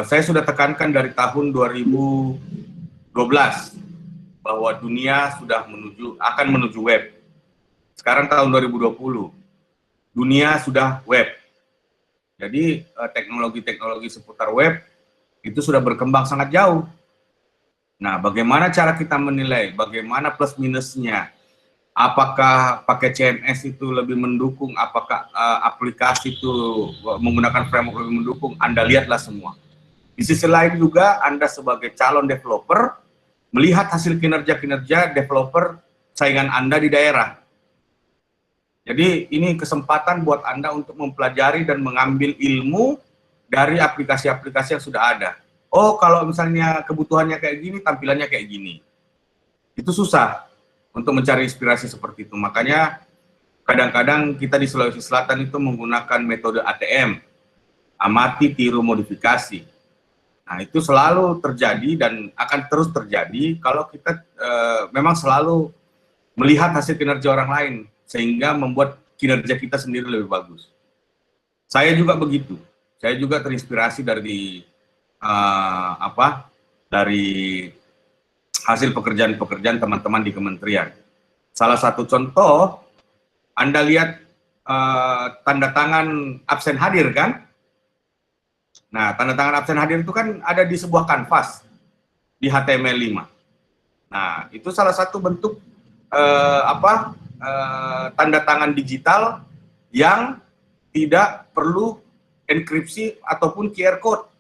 saya sudah tekankan dari tahun 2012 bahwa dunia sudah akan menuju web. Sekarang tahun 2020, dunia sudah web. Jadi teknologi-teknologi seputar web itu sudah berkembang sangat jauh. Nah, bagaimana cara kita menilai, bagaimana plus minusnya, apakah pakai CMS itu lebih mendukung, apakah aplikasi itu menggunakan framework lebih mendukung, Anda lihatlah semua. Di sisi lain juga, Anda sebagai calon developer, melihat hasil kinerja-kinerja developer saingan Anda di daerah. Jadi ini kesempatan buat Anda untuk mempelajari dan mengambil ilmu dari aplikasi-aplikasi yang sudah ada. Oh, kalau misalnya kebutuhannya kayak gini, tampilannya kayak gini. Itu susah untuk mencari inspirasi seperti itu. Makanya kadang-kadang kita di Sulawesi Selatan itu menggunakan metode ATM, amati, tiru, modifikasi. Nah, itu selalu terjadi dan akan terus terjadi kalau kita memang selalu melihat hasil kinerja orang lain, sehingga membuat kinerja kita sendiri lebih bagus. Saya juga begitu. Saya juga terinspirasi dari dari hasil pekerjaan-pekerjaan teman-teman di kementerian. Salah satu contoh, Anda lihat tanda tangan absen hadir kan? Nah, tanda tangan absen hadir itu kan ada di sebuah kanvas di HTML5. Nah, itu salah satu bentuk tanda tangan digital yang tidak perlu enkripsi ataupun QR code.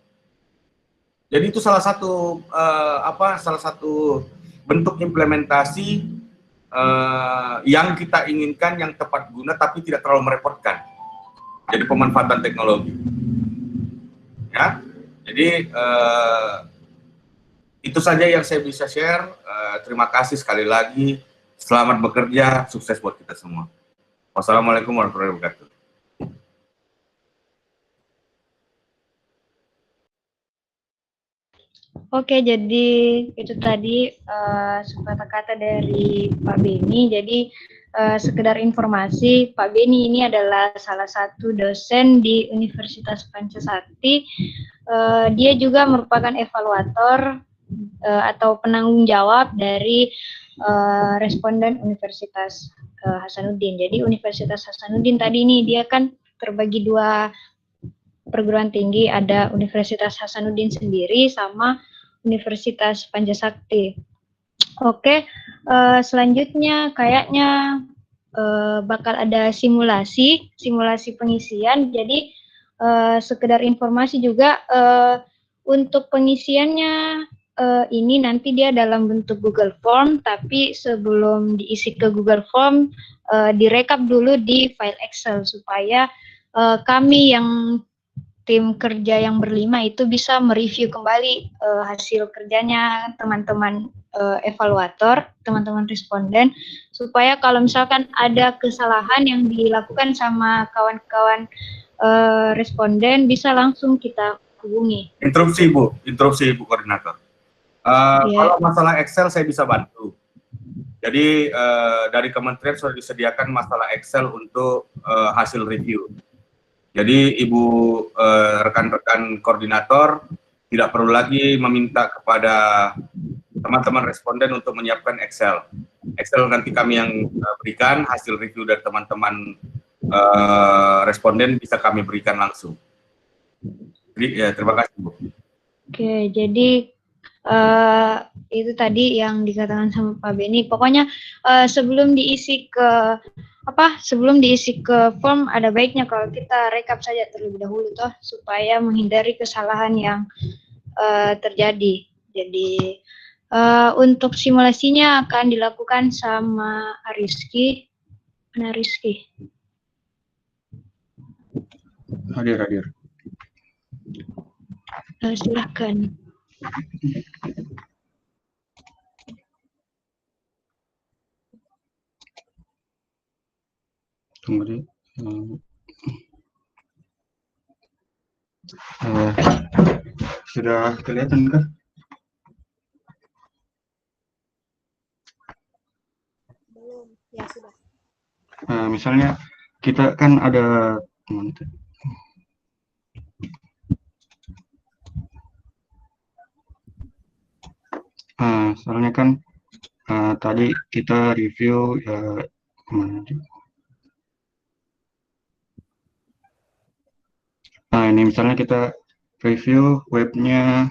Jadi itu salah satu bentuk implementasi yang kita inginkan, yang tepat guna tapi tidak terlalu merepotkan. Jadi pemanfaatan teknologi. Ya, jadi itu saja yang saya bisa share. Terima kasih sekali lagi. Selamat bekerja, sukses buat kita semua. Wassalamualaikum warahmatullahi wabarakatuh. Oke, jadi itu tadi kata-kata dari Pak Beni. Jadi sekedar informasi, Pak Beni ini adalah salah satu dosen di Universitas Pancasakti. Dia juga merupakan evaluator atau penanggung jawab dari responden Universitas Hasanuddin. Jadi Universitas Hasanuddin tadi ini dia kan terbagi dua perguruan tinggi, ada Universitas Hasanuddin sendiri sama Universitas Pancasakti. Oke, selanjutnya kayaknya bakal ada simulasi pengisian. Jadi sekedar informasi juga untuk pengisiannya ini nanti dia dalam bentuk Google Form, tapi sebelum diisi ke Google Form direkap dulu di file Excel supaya kami yang tim kerja yang berlima itu bisa mereview kembali hasil kerjanya teman-teman evaluator, teman-teman responden, supaya kalau misalkan ada kesalahan yang dilakukan sama kawan-kawan responden bisa langsung kita hubungi. Interupsi Ibu Koordinator. Kalau masalah Excel saya bisa bantu. Jadi dari kementerian sudah disediakan masalah Excel untuk hasil review. Jadi Ibu rekan-rekan koordinator tidak perlu lagi meminta kepada teman-teman responden untuk menyiapkan Excel. Excel nanti kami yang berikan, hasil review dari teman-teman responden bisa kami berikan langsung. Jadi, ya, terima kasih Bu. Oke, jadi itu tadi yang dikatakan sama Pak Beni. Pokoknya sebelum diisi ke form ada baiknya kalau kita rekap saja terlebih dahulu toh supaya menghindari kesalahan yang terjadi. Jadi untuk simulasinya akan dilakukan sama Rizky. Mana Rizky? Hadir. Silakan. Tunggu deh. Sudah kelihatan kah? Belum, ya sudah. Misalnya kita kan ada Soalnya kan tadi kita review kemana aja? Nah, ini misalnya kita review webnya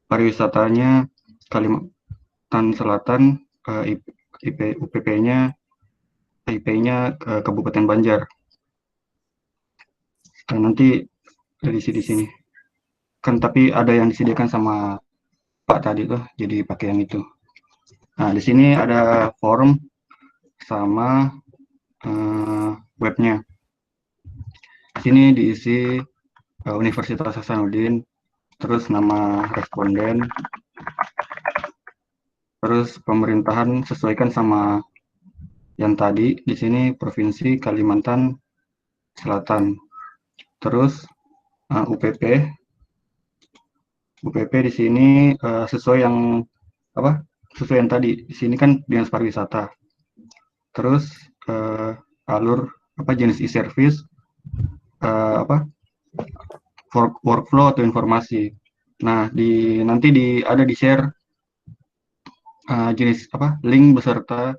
pariwisatanya Kalimantan Selatan, UPP-nya Kabupaten Banjar. Nah, nanti dari di sini kan, tapi ada yang disediakan sama Pak tadi tuh, jadi pakai yang itu. Nah, di sini ada form sama webnya. Di sini diisi Universitas Hasanuddin, terus nama responden, terus pemerintahan sesuaikan sama yang tadi. Di sini Provinsi Kalimantan Selatan. Terus UPP di sini sesuai yang apa? Sesuai yang tadi. Di sini kan Dinas Pariwisata. Terus alur jenis e-service, workflow atau informasi. Nah, nanti ada di share jenis link beserta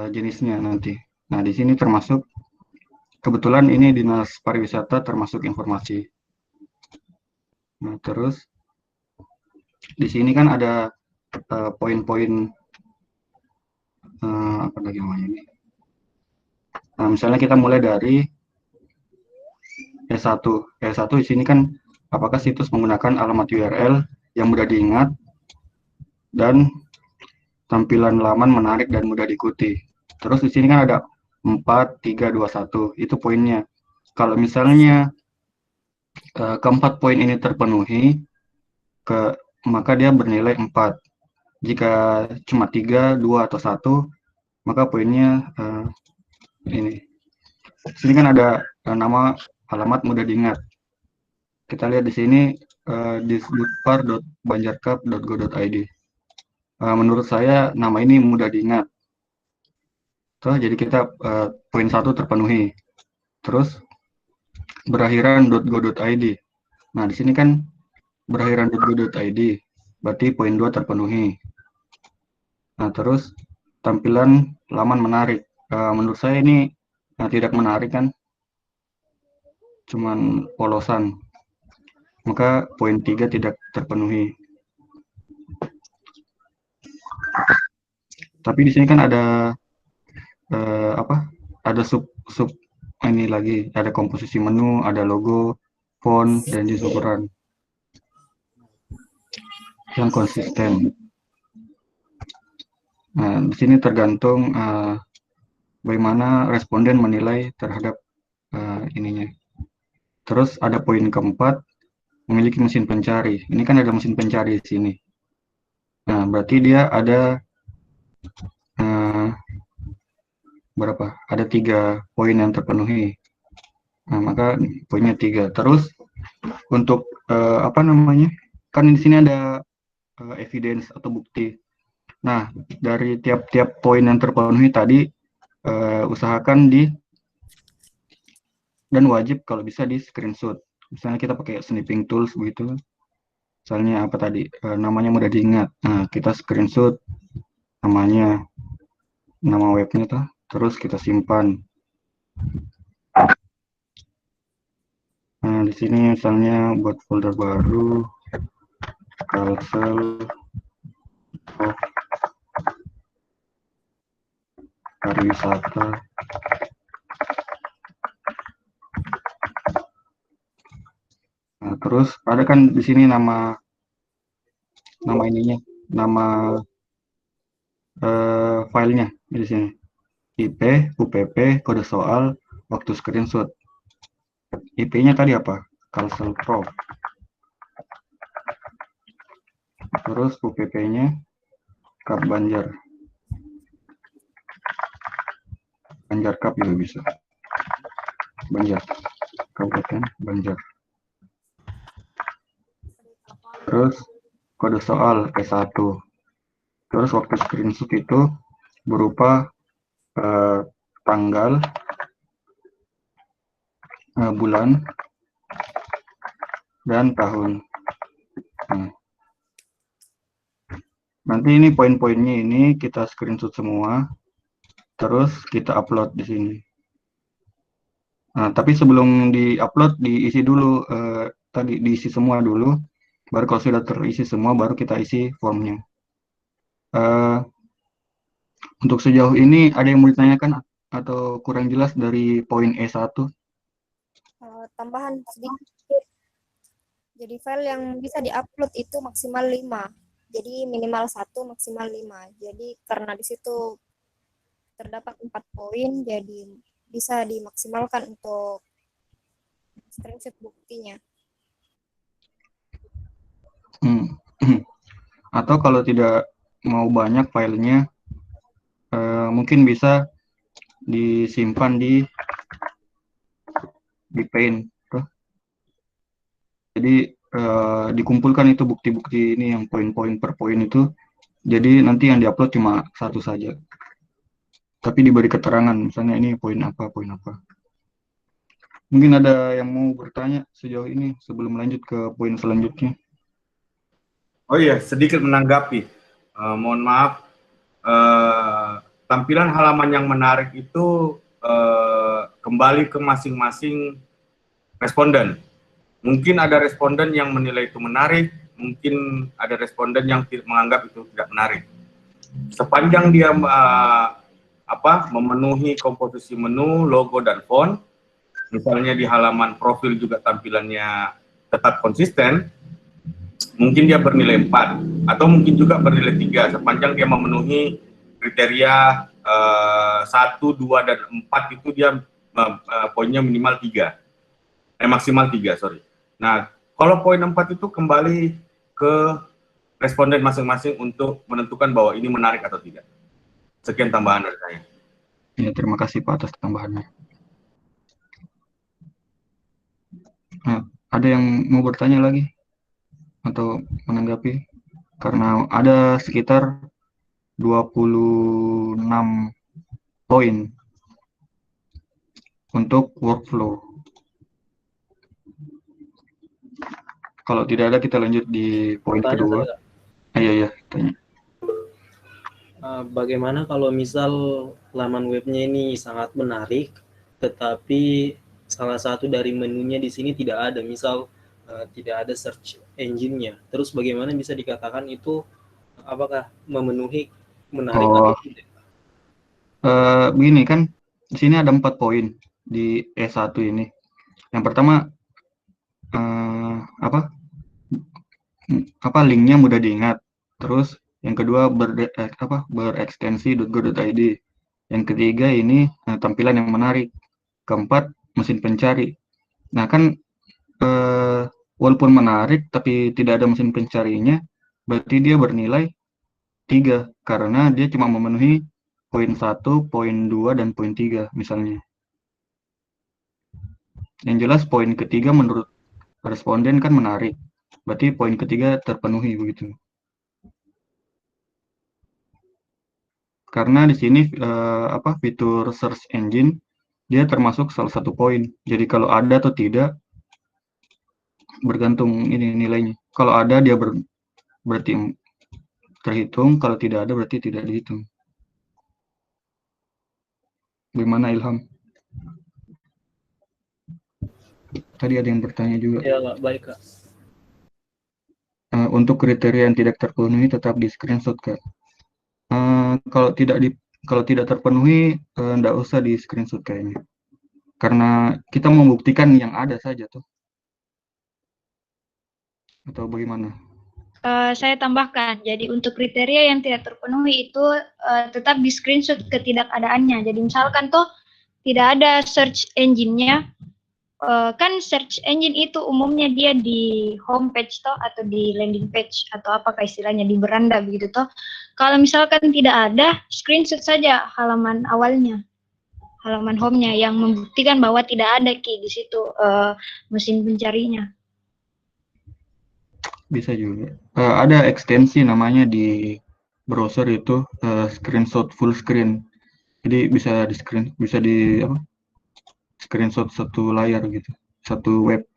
jenisnya nanti. Nah, di sini termasuk kebetulan ini Dinas Pariwisata termasuk informasi. Nah, terus di sini kan ada poin-poin apa lagi namanya ini. Nah, misalnya kita mulai dari E1. E1 di sini kan apakah situs menggunakan alamat URL yang mudah diingat dan tampilan laman menarik dan mudah diikuti. Terus di sini kan ada 4, 3, 2, 1. Itu poinnya. Kalau misalnya keempat poin ini terpenuhi, maka dia bernilai 4. Jika cuma 3, 2, atau 1, maka poinnya ini. Di sini kan ada nama alamat mudah diingat. Kita lihat di sini disbudpar.banjarkap.go.id. Menurut saya nama ini mudah diingat. Jadi kita poin 1 terpenuhi. Terus berakhiran.go.id. Nah, di sini kan berakhiran.go.id, berarti poin 2 terpenuhi. Nah, terus tampilan laman menarik. Menurut saya ini tidak menarik kan, cuman polosan. Maka poin 3 tidak terpenuhi. Tapi di sini kan ada ada sub ini lagi, ada komposisi menu, ada logo, font, dan jenis ukuran yang konsisten. Nah, di sini tergantung bagaimana responden menilai terhadap ininya. Terus ada poin keempat, memiliki mesin pencari. Ini kan ada mesin pencari di sini. Nah, berarti dia ada berapa? Ada 3 poin yang terpenuhi. Nah, maka poinnya 3. Terus untuk kan di sini ada evidence atau bukti. Nah, dari tiap-tiap poin yang terpenuhi tadi, usahakan dan wajib kalau bisa di screenshot. Misalnya kita pakai snipping tools begitu. Misalnya namanya mudah diingat. Nah, kita screenshot namanya, nama webnya tuh, terus kita simpan. Nah, di sini misalnya buat folder baru, Kalsel pariwisata. Nah, terus ada kan di sini nama ininya, nama filenya di sini. IP, UPP, kode soal, waktu screenshot. IP-nya tadi apa? Kalsel Pro. Terus UPP-nya Kap Banjar. Banjar Kap juga bisa. Banjar. Kabupaten Banjar. Terus kode soal E1. Terus waktu screenshot itu berupa tanggal, bulan, dan tahun. Nah, Nanti ini poin-poinnya ini kita screenshot semua, terus kita upload di sini. Nah, tapi sebelum di-upload diisi dulu tadi diisi semua dulu, baru kalau sudah terisi semua baru kita isi formnya. Eh, untuk sejauh ini ada yang mau ditanyakan atau kurang jelas dari poin E1? Tambahan sedikit. Jadi file yang bisa diupload itu maksimal 5. Jadi minimal 1, maksimal 5. Jadi karena di situ terdapat 4 poin, jadi bisa dimaksimalkan untuk screenshot buktinya. Atau kalau tidak mau banyak filenya, mungkin bisa disimpan di Paint. Jadi dikumpulkan itu bukti-bukti ini yang poin-poin per poin itu. Jadi nanti yang diupload cuma satu saja. Tapi diberi keterangan, misalnya ini poin apa, poin apa. Mungkin ada yang mau bertanya sejauh ini sebelum lanjut ke poin selanjutnya. Oh iya, sedikit menanggapi. Mohon maaf, tampilan halaman yang menarik itu kembali ke masing-masing responden. Mungkin ada responden yang menilai itu menarik, mungkin ada responden yang menganggap itu tidak menarik. Sepanjang dia memenuhi komposisi menu, logo, dan font, misalnya di halaman profil juga tampilannya tetap konsisten, mungkin dia bernilai 4, atau mungkin juga bernilai 3, sepanjang dia memenuhi kriteria 1, 2, dan 4 itu dia poinnya minimal 3, maksimal 3, sorry. Nah, kalau poin 4 itu kembali ke responden masing-masing untuk menentukan bahwa ini menarik atau tidak. Sekian tambahan dari saya. Ya, terima kasih Pak atas tambahannya. Nah, ada yang mau bertanya lagi atau menanggapi? Karena ada sekitar 26 poin untuk workflow. Kalau tidak ada, kita lanjut di poin kedua. Iya, tanya. Bagaimana kalau misal laman webnya ini sangat menarik, tetapi salah satu dari menunya di sini tidak ada, misal tidak ada search engine-nya. Terus bagaimana bisa dikatakan itu apakah memenuhi menarik atau tidak? Begini kan, di sini ada 4 poin di E1 ini. Yang pertama, linknya mudah diingat. Terus yang kedua berekstensi.go.id. Yang ketiga ini tampilan yang menarik. Keempat, mesin pencari. Nah kan walaupun menarik tapi tidak ada mesin pencarinya, berarti dia bernilai 3 karena dia cuma memenuhi poin 1, poin 2, dan poin 3 misalnya. Yang jelas poin ketiga menurut responden kan menarik. Berarti poin ketiga terpenuhi begitu. Karena di sini fitur search engine dia termasuk salah satu poin. Jadi kalau ada atau tidak bergantung ini nilainya. Kalau ada dia berarti terhitung, kalau tidak ada berarti tidak dihitung. Bagaimana Ilham? Tadi ada yang bertanya juga. Ya, Kak. Baik, Kak. Untuk kriteria yang tidak terpenuhi tetap di screenshot, Kak. Kalau tidak terpenuhi, enggak usah di screenshot kayaknya. Karena kita membuktikan yang ada saja tuh. Atau bagaimana? Saya tambahkan, jadi untuk kriteria yang tidak terpenuhi itu tetap di screenshot ketidakadaannya. Jadi misalkan toh tidak ada search engine-nya, kan search engine itu umumnya dia di homepage toh atau di landing page atau apakah istilahnya di beranda begitu toh. Kalau misalkan tidak ada, screenshot saja halaman awalnya, halaman home-nya yang membuktikan bahwa tidak ada key di situ mesin pencarinya. Bisa juga. Ada ekstensi namanya di browser itu screenshot full screen. Jadi bisa di screenshot satu layar gitu, satu web.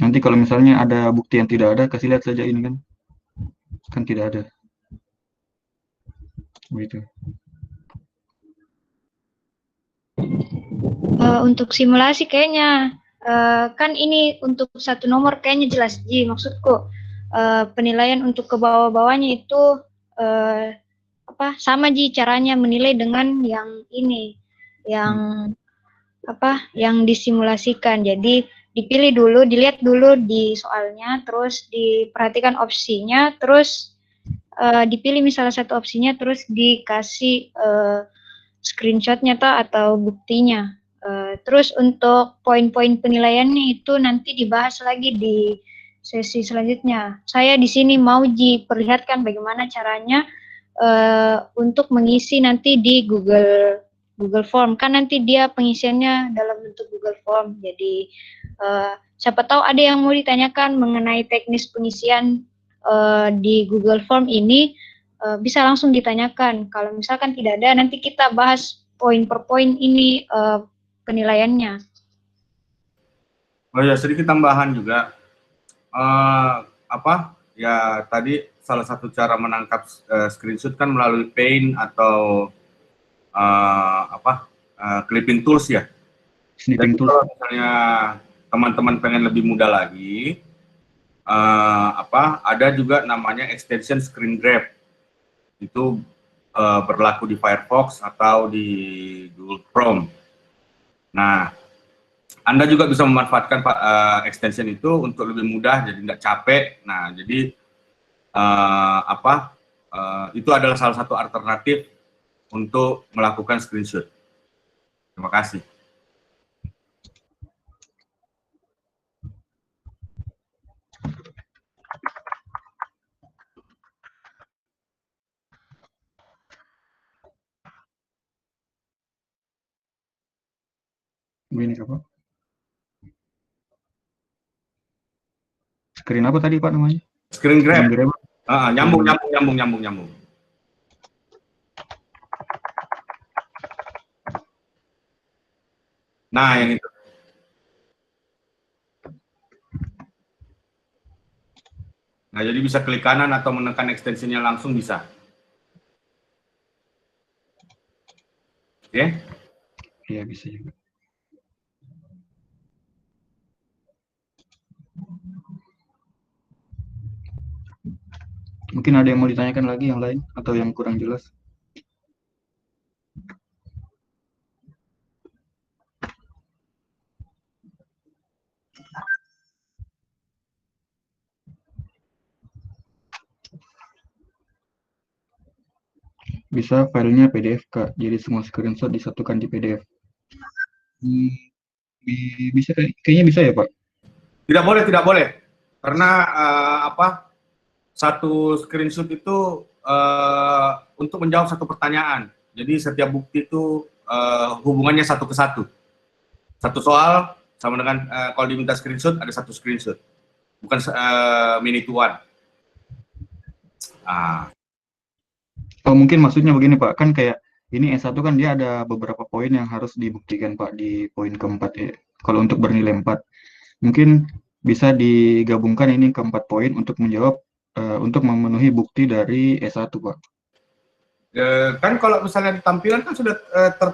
Nanti kalau misalnya ada bukti yang tidak ada, kasih lihat saja ini kan. Kan tidak ada. Begitu. Untuk simulasi kayaknya kan ini untuk satu nomor kayaknya jelas Ji, maksudku penilaian untuk ke bawah-bawahnya itu sama Ji caranya menilai dengan yang ini, yang yang disimulasikan. Jadi dipilih dulu, dilihat dulu di soalnya, terus diperhatikan opsinya, terus dipilih misalnya satu opsinya, terus dikasih screenshotnya atau buktinya. Terus untuk poin-poin penilaiannya itu nanti dibahas lagi di sesi selanjutnya. Saya di sini mau perlihatkan bagaimana caranya untuk mengisi nanti di Google Form. Kan nanti dia pengisiannya dalam bentuk Google Form. Jadi siapa tahu ada yang mau ditanyakan mengenai teknis pengisian di Google Form ini, bisa langsung ditanyakan. Kalau misalkan tidak ada, nanti kita bahas poin per poin ini penilaiannya. Oh ya, sedikit tambahan juga. Ya tadi salah satu cara menangkap screenshot kan melalui Paint atau clipping tools ya. Snipping tools. Kalau misalnya teman-teman pengen lebih mudah lagi, ada juga namanya extension screen grab. Itu berlaku di Firefox atau di Google Chrome. Nah, Anda juga bisa memanfaatkan extension itu untuk lebih mudah, jadi nggak capek. Nah, jadi itu adalah salah satu alternatif untuk melakukan screenshot. Terima kasih. Begini Pak. Screen apa tadi Pak namanya? Screen grab. Screen grab. Nyambung. Nah, yang itu. Nah, jadi bisa klik kanan atau menekan ekstensinya langsung bisa. Oke? Iya, bisa juga. Mungkin ada yang mau ditanyakan lagi yang lain atau yang kurang jelas? Bisa filenya PDF Kak, jadi semua screenshot disatukan di PDF. Bisa kayaknya bisa ya Pak? Tidak boleh. Karena satu screenshot itu untuk menjawab satu pertanyaan. Jadi setiap bukti itu hubungannya satu ke satu. Satu soal sama dengan kalau diminta screenshot ada satu screenshot, bukan many to one. Oh mungkin maksudnya begini Pak, kan kayak ini S1 kan dia ada beberapa poin yang harus dibuktikan Pak di poin keempat ya. Kalau untuk bernilai 4, mungkin bisa digabungkan ini ke 4 poin untuk menjawab untuk memenuhi bukti dari S1 Pak. Kan kalau misalnya di tampilan kan sudah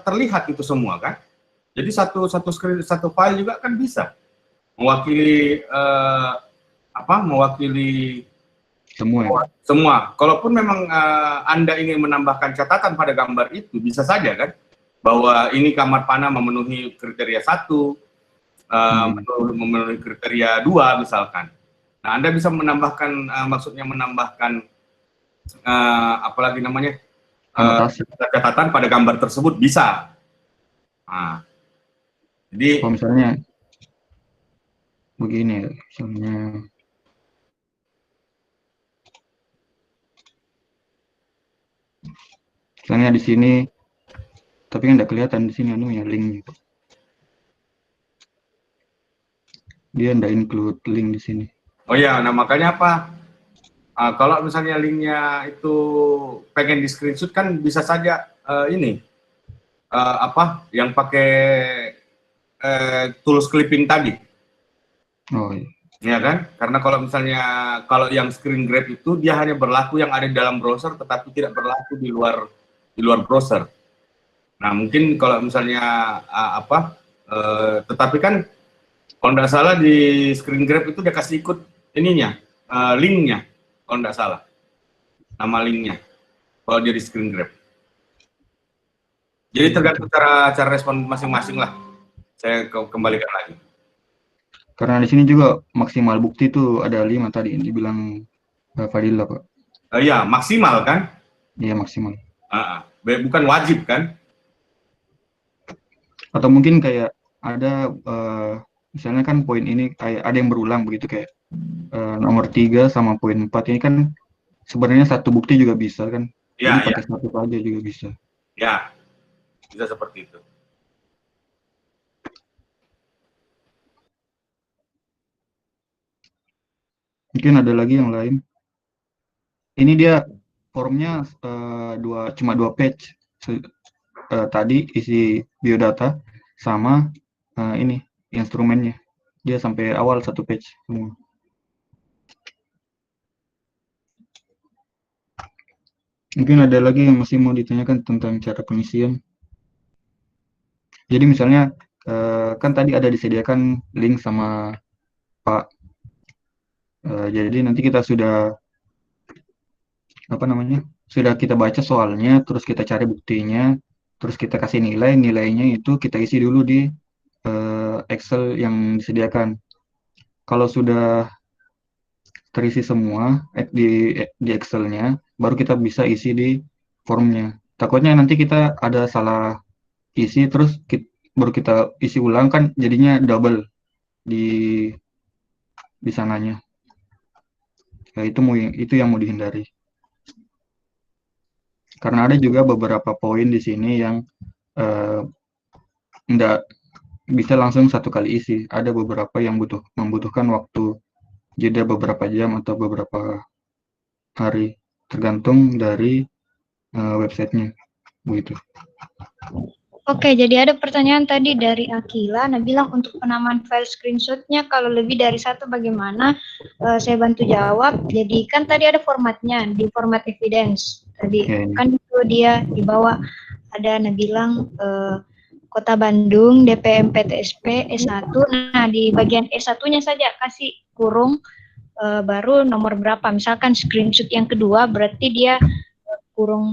terlihat itu semua kan. Jadi satu file juga kan bisa mewakili semua. Kalaupun memang Anda ingin menambahkan catatan pada gambar itu, bisa saja kan, bahwa ini kamar panah memenuhi kriteria 1, memenuhi kriteria 2 misalkan. Nah, Anda bisa menambahkan, maksudnya menambahkan apalagi namanya, catatan pada gambar tersebut bisa. Nah, jadi kalau misalnya begini, misalnya di sini, tapi kan tidak kelihatan di sini anunya linknya. Dia tidak include link di sini. Oh ya, nah makanya apa? Kalau misalnya linknya itu pengen di screenshot kan bisa saja yang pakai tools clipping tadi. Oh iya. Ya kan? Karena kalau yang screen grab itu dia hanya berlaku yang ada di dalam browser tetapi tidak berlaku di luar browser. Nah, mungkin kalau misalnya tetapi kan kalau tidak salah di screen grab itu dia kasih ikut ininya, linknya, kalau tidak salah, nama linknya, kalau dia di screen grab. Jadi tergantung cara respon masing-masing lah. Saya kembalikan lagi. Karena di sini juga maksimal bukti itu ada 5 tadi yang dibilang Fadila, Pak. Ya, maksimal kan? Iya, maksimal. Bukan wajib kan? Atau mungkin kayak ada misalnya kan poin ini kayak ada yang berulang begitu, kayak nomor 3 sama poin 4 ini kan sebenarnya satu bukti juga bisa kan. Ya, Jadi pakai satu aja juga bisa. Ya, bisa seperti itu. Mungkin ada lagi yang lain. Ini dia formnya cuma 2 page. Tadi isi biodata sama ini instrumennya. Dia sampai awal 1 page semua. Mungkin ada lagi yang masih mau ditanyakan tentang cara pengisian. Jadi misalnya kan tadi ada disediakan link sama Pak. Jadi nanti kita sudah sudah kita baca soalnya, terus kita cari buktinya, terus kita kasih nilainya itu kita isi dulu di Excel yang disediakan. Kalau sudah terisi semua di Excel-nya, baru kita bisa isi di formnya. Takutnya nanti kita ada salah isi, terus baru kita isi ulang kan jadinya double di sananya. Ya, itu yang mau dihindari. Karena ada juga beberapa poin di sini yang enggak bisa langsung satu kali isi. Ada beberapa yang membutuhkan waktu jeda beberapa jam atau beberapa hari, tergantung dari websitenya, begitu. Oke, jadi ada pertanyaan tadi dari Akila. Nah, bilang untuk penamaan file screenshotnya kalau lebih dari 1 bagaimana? Saya bantu jawab. Jadi kan tadi ada formatnya di format evidence. Tadi kan itu dia di bawah ada bilang Kota Bandung, DPM PTSP S1. Nah, di bagian S1-nya saja kasih kurung baru nomor berapa. Misalkan screenshot yang kedua berarti dia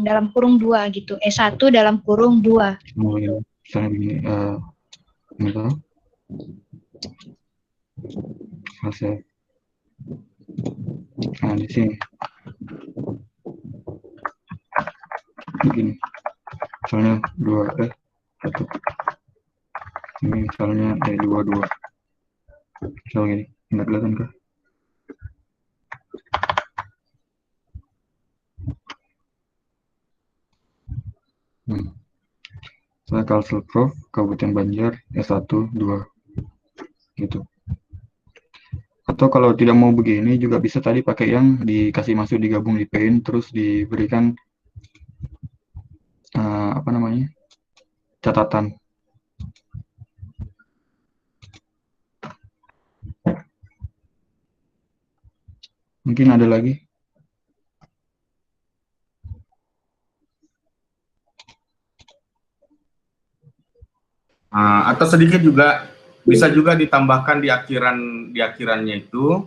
dalam kurung 2 gitu. S1 dalam kurung 2. Oh ya, misalnya begini, nah di sini begini, misalnya 1 ini misalnya 22 misalnya gini, nggak kelihatan kah? Saya Kalsel Prof, Kabupaten Banjar, S1, 2 gitu. Atau kalau tidak mau begini juga bisa tadi pakai yang dikasih masuk digabung di Paint, terus diberikan catatan. Mungkin ada lagi. Atau sedikit juga bisa juga ditambahkan di akhirannya itu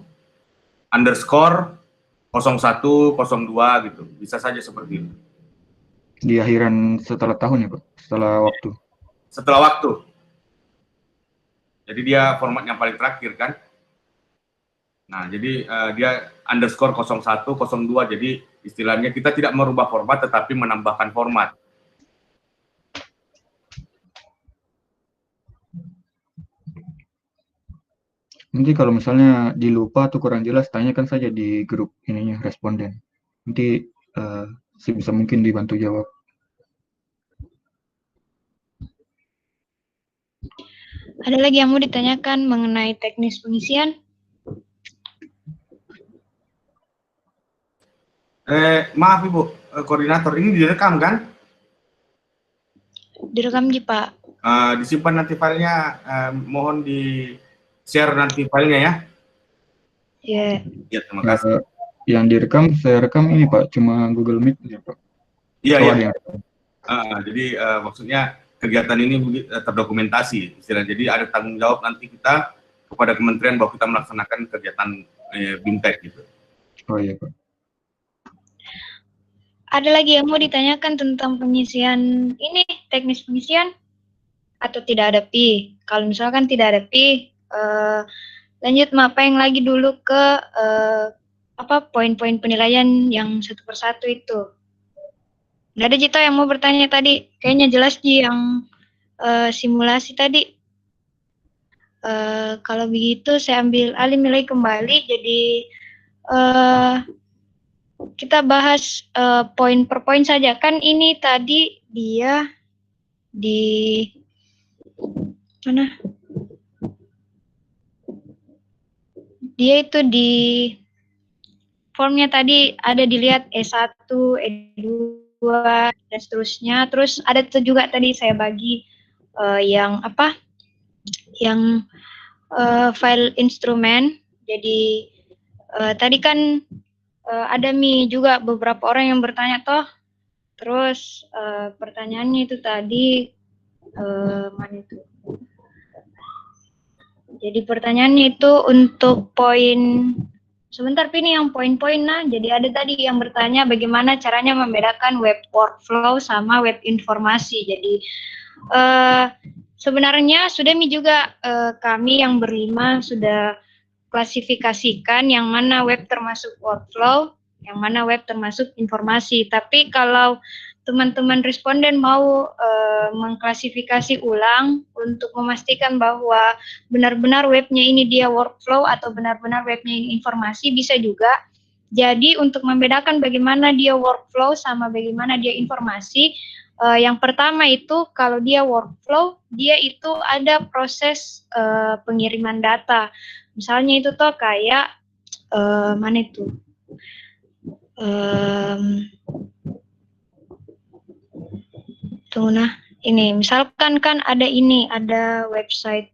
underscore 01, 02 gitu. Bisa saja seperti itu. Di akhiran setelah tahun ya, Pak? Setelah waktu? Setelah waktu. Jadi dia format yang paling terakhir kan. Nah, jadi dia underscore 01, 02. Jadi istilahnya kita tidak merubah format tetapi menambahkan format. Nanti kalau misalnya dilupa atau kurang jelas, tanyakan saja di grup ininya responden. Nanti sebisa mungkin dibantu jawab. Ada lagi yang mau ditanyakan mengenai teknis pengisian? Maaf Ibu, koordinator, ini direkam kan? Direkam Pak. Disimpan nanti filenya, mohon di share nanti filenya ya. Ya. Ya, terima kasih. Yang direkam, saya rekam ini Pak, cuma Google Meet ya Pak. Iya, Oh, iya. ada yang Jadi maksudnya kegiatan ini terdokumentasi, istilahnya. Jadi ada tanggung jawab nanti kita kepada kementerian bahwa kita melaksanakan kegiatan BIMTEK gitu. Oh iya Pak. Ada lagi yang mau ditanyakan tentang pengisian ini, teknis pengisian? Atau tidak ada pi? Kalau misalkan tidak ada pi, lanjut mapping lagi dulu ke poin-poin penilaian yang satu persatu itu. Nggak ada Jito yang mau bertanya tadi? Kayaknya jelas Ji yang simulasi tadi. Kalau begitu saya ambil alih nilai kembali, jadi kita bahas poin per poin saja. Kan ini tadi dia di mana? Dia itu di formnya tadi ada dilihat E1, E2, dan seterusnya. Terus ada juga tadi saya bagi yang file instrumen. Jadi tadi kan ada juga beberapa orang yang bertanya toh. Terus pertanyaannya itu tadi mana itu? Jadi pertanyaannya itu untuk poin sebentar Pini yang poin-poin. Nah, jadi ada tadi yang bertanya bagaimana caranya membedakan web workflow sama web informasi. Jadi sebenarnya sudah juga kami yang berlima sudah klasifikasikan yang mana web termasuk workflow, yang mana web termasuk informasi. Tapi kalau teman-teman responden mau mengklasifikasi ulang untuk memastikan bahwa benar-benar webnya ini dia workflow atau benar-benar webnya ini informasi, bisa juga. Jadi untuk membedakan bagaimana dia workflow sama bagaimana dia informasi, yang pertama itu kalau dia workflow, dia itu ada proses pengiriman data. Misalnya itu toh kayak mana itu? Tunggu nah, ini misalkan kan ada website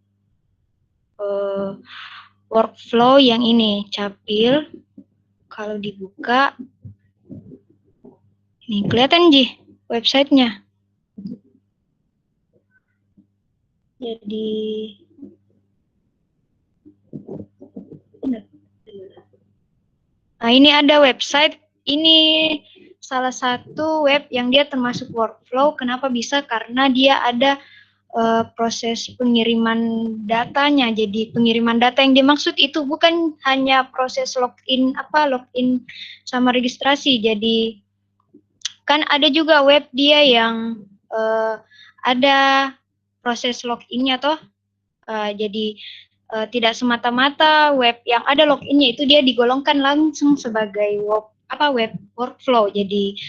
workflow yang ini Capil. Kalau dibuka, ini kelihatan Ji websitenya. Jadi nah ini ada website, ini salah satu web yang dia termasuk workflow. Kenapa bisa? Karena dia ada proses pengiriman datanya. Jadi pengiriman data yang dimaksud itu bukan hanya proses login sama registrasi. Jadi kan ada juga web dia yang ada proses loginnya toh. Jadi tidak semata-mata web yang ada loginnya itu dia digolongkan langsung sebagai web workflow. Jadi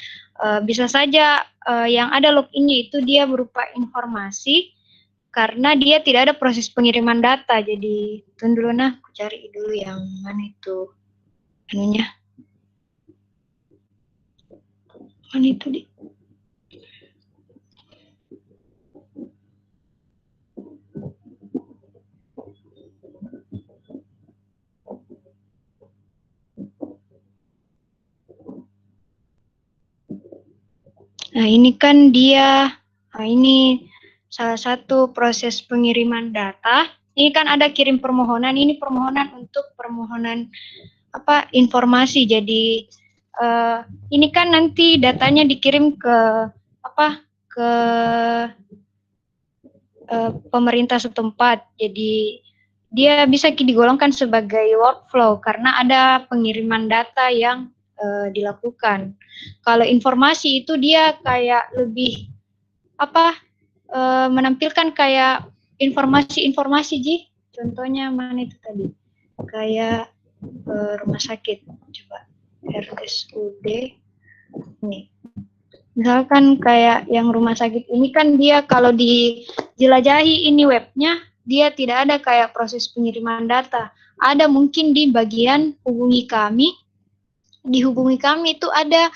bisa saja yang ada loginnya itu dia berupa informasi karena dia tidak ada proses pengiriman data. Jadi tunggu dulu nah, aku cari dulu yang mana itu anunya. Mana itu di? Nah ini kan dia, ini salah satu proses pengiriman data. Ini kan ada kirim permohonan, ini permohonan untuk permohonan informasi. Jadi ini kan nanti datanya dikirim ke pemerintah setempat. Jadi dia bisa digolongkan sebagai workflow karena ada pengiriman data yang dilakukan. Kalau informasi itu dia kayak lebih menampilkan kayak informasi Ji. Contohnya mana itu tadi? Kayak rumah sakit. Coba RSUD. Nih. Misalkan kayak yang rumah sakit ini kan dia kalau dijelajahi ini webnya, dia tidak ada kayak proses pengiriman data. Ada mungkin di bagian hubungi kami. Di hubungi kami itu ada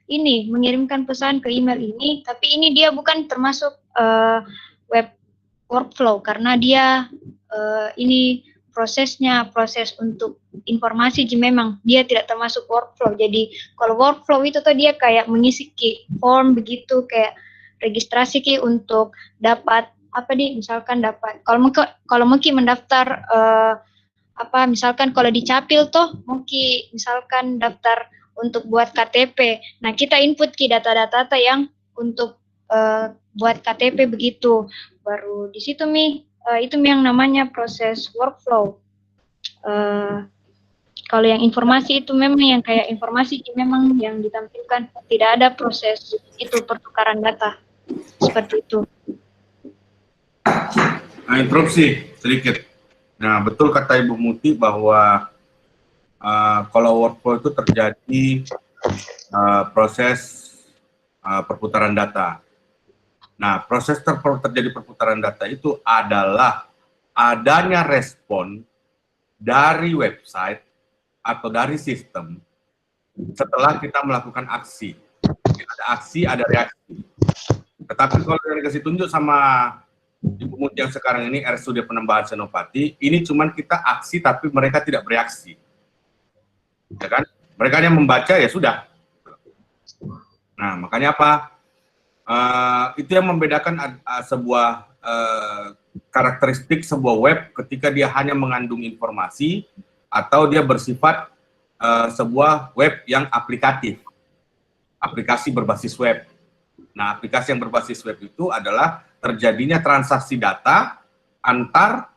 ini mengirimkan pesan ke email ini, tapi ini dia bukan termasuk web workflow karena dia ini prosesnya, proses untuk informasi memang dia tidak termasuk workflow. Jadi kalau workflow itu tuh dia kayak mengisi form begitu, kayak registrasi untuk dapat apa misalkan dapat kalau mungkin mendaftar misalkan kalau di Capil tuh mungkin misalkan daftar untuk buat KTP. Nah, kita input data-data yang untuk buat KTP begitu. Baru di situ itu yang namanya proses workflow. Kalau yang informasi itu memang yang kayak informasi memang yang ditampilkan, tidak ada proses itu pertukaran data seperti itu. Nah, interupsi sedikit. Nah, betul kata Ibu Muti bahwa kalau workflow itu terjadi proses perputaran data. Nah, proses terjadi perputaran data itu adalah adanya respon dari website atau dari sistem setelah kita melakukan aksi. Ada aksi, ada reaksi. Tetapi kalau yang dikasih tunjuk sama Ibu Muti yang sekarang ini RSUD Penambahan Senopati, ini cuman kita aksi tapi mereka tidak bereaksi. Ya kan? Mereka hanya membaca ya sudah. Nah, makanya apa? Itu yang membedakan sebuah karakteristik sebuah web ketika dia hanya mengandung informasi atau dia bersifat sebuah web yang aplikatif, aplikasi berbasis web. Nah, aplikasi yang berbasis web itu adalah terjadinya transaksi data antar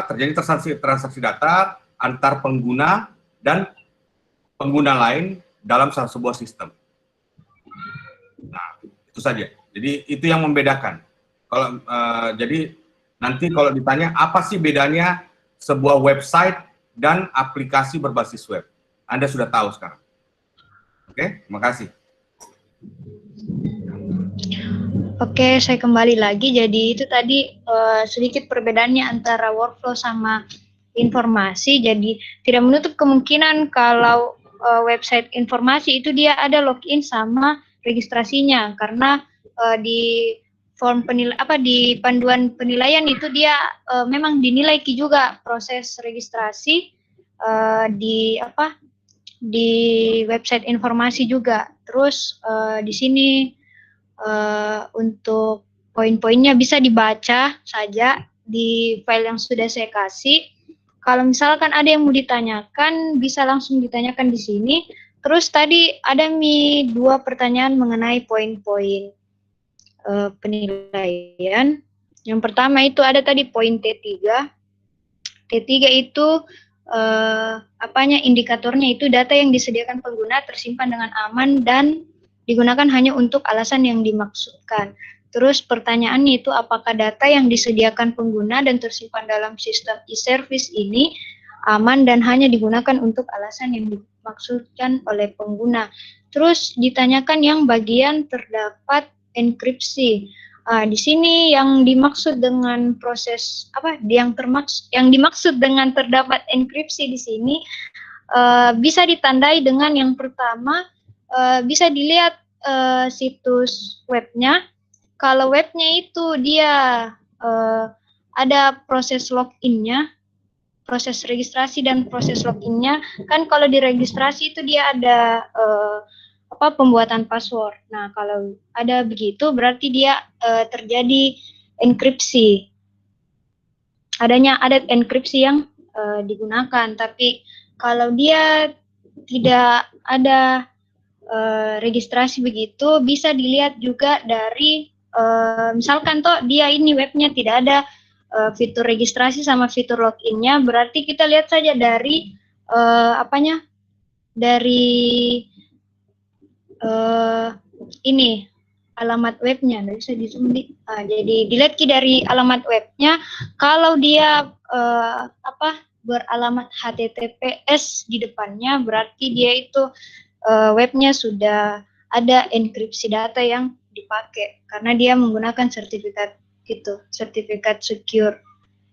terjadi transaksi data antar pengguna dan pengguna lain dalam sebuah sistem. Nah, itu saja. Jadi itu yang membedakan. Kalau jadi nanti kalau ditanya apa sih bedanya sebuah website dan aplikasi berbasis web, Anda sudah tahu sekarang. Oke, terima kasih. Oke, saya kembali lagi. Jadi itu tadi sedikit perbedaannya antara workflow sama informasi. Jadi tidak menutup kemungkinan kalau website informasi itu dia ada login sama registrasinya, karena di form di panduan penilaian itu dia memang dinilai juga proses registrasi di website informasi juga. Terus di sini untuk poin-poinnya bisa dibaca saja di file yang sudah saya kasih. Kalau misalkan ada yang mau ditanyakan, bisa langsung ditanyakan di sini. Terus tadi ada dua pertanyaan mengenai poin-poin penilaian. Yang pertama itu ada tadi poin T3. T3 itu indikatornya itu data yang disediakan pengguna tersimpan dengan aman dan digunakan hanya untuk alasan yang dimaksudkan. Terus pertanyaannya itu apakah data yang disediakan pengguna dan tersimpan dalam sistem e-service ini aman dan hanya digunakan untuk alasan yang dimaksudkan oleh pengguna. Terus ditanyakan yang bagian terdapat enkripsi. Di sini yang dimaksud dengan proses yang dimaksud dengan terdapat enkripsi di sini bisa ditandai dengan yang pertama bisa dilihat situs webnya. Kalau webnya itu dia ada proses login-nya, proses registrasi dan proses login-nya, kan kalau di registrasi itu dia ada pembuatan password. Nah, kalau ada begitu berarti dia terjadi enkripsi. Ada enkripsi yang digunakan, tapi kalau dia tidak ada registrasi begitu, bisa dilihat juga dari misalkan dia ini webnya tidak ada fitur registrasi sama fitur login-nya, berarti kita lihat saja dari ini alamat webnya. Nggak bisa di-zoom. Jadi dilihat dari alamat webnya, kalau dia beralamat HTTPS di depannya, berarti dia itu webnya sudah ada enkripsi data yang dipakai karena dia menggunakan sertifikat secure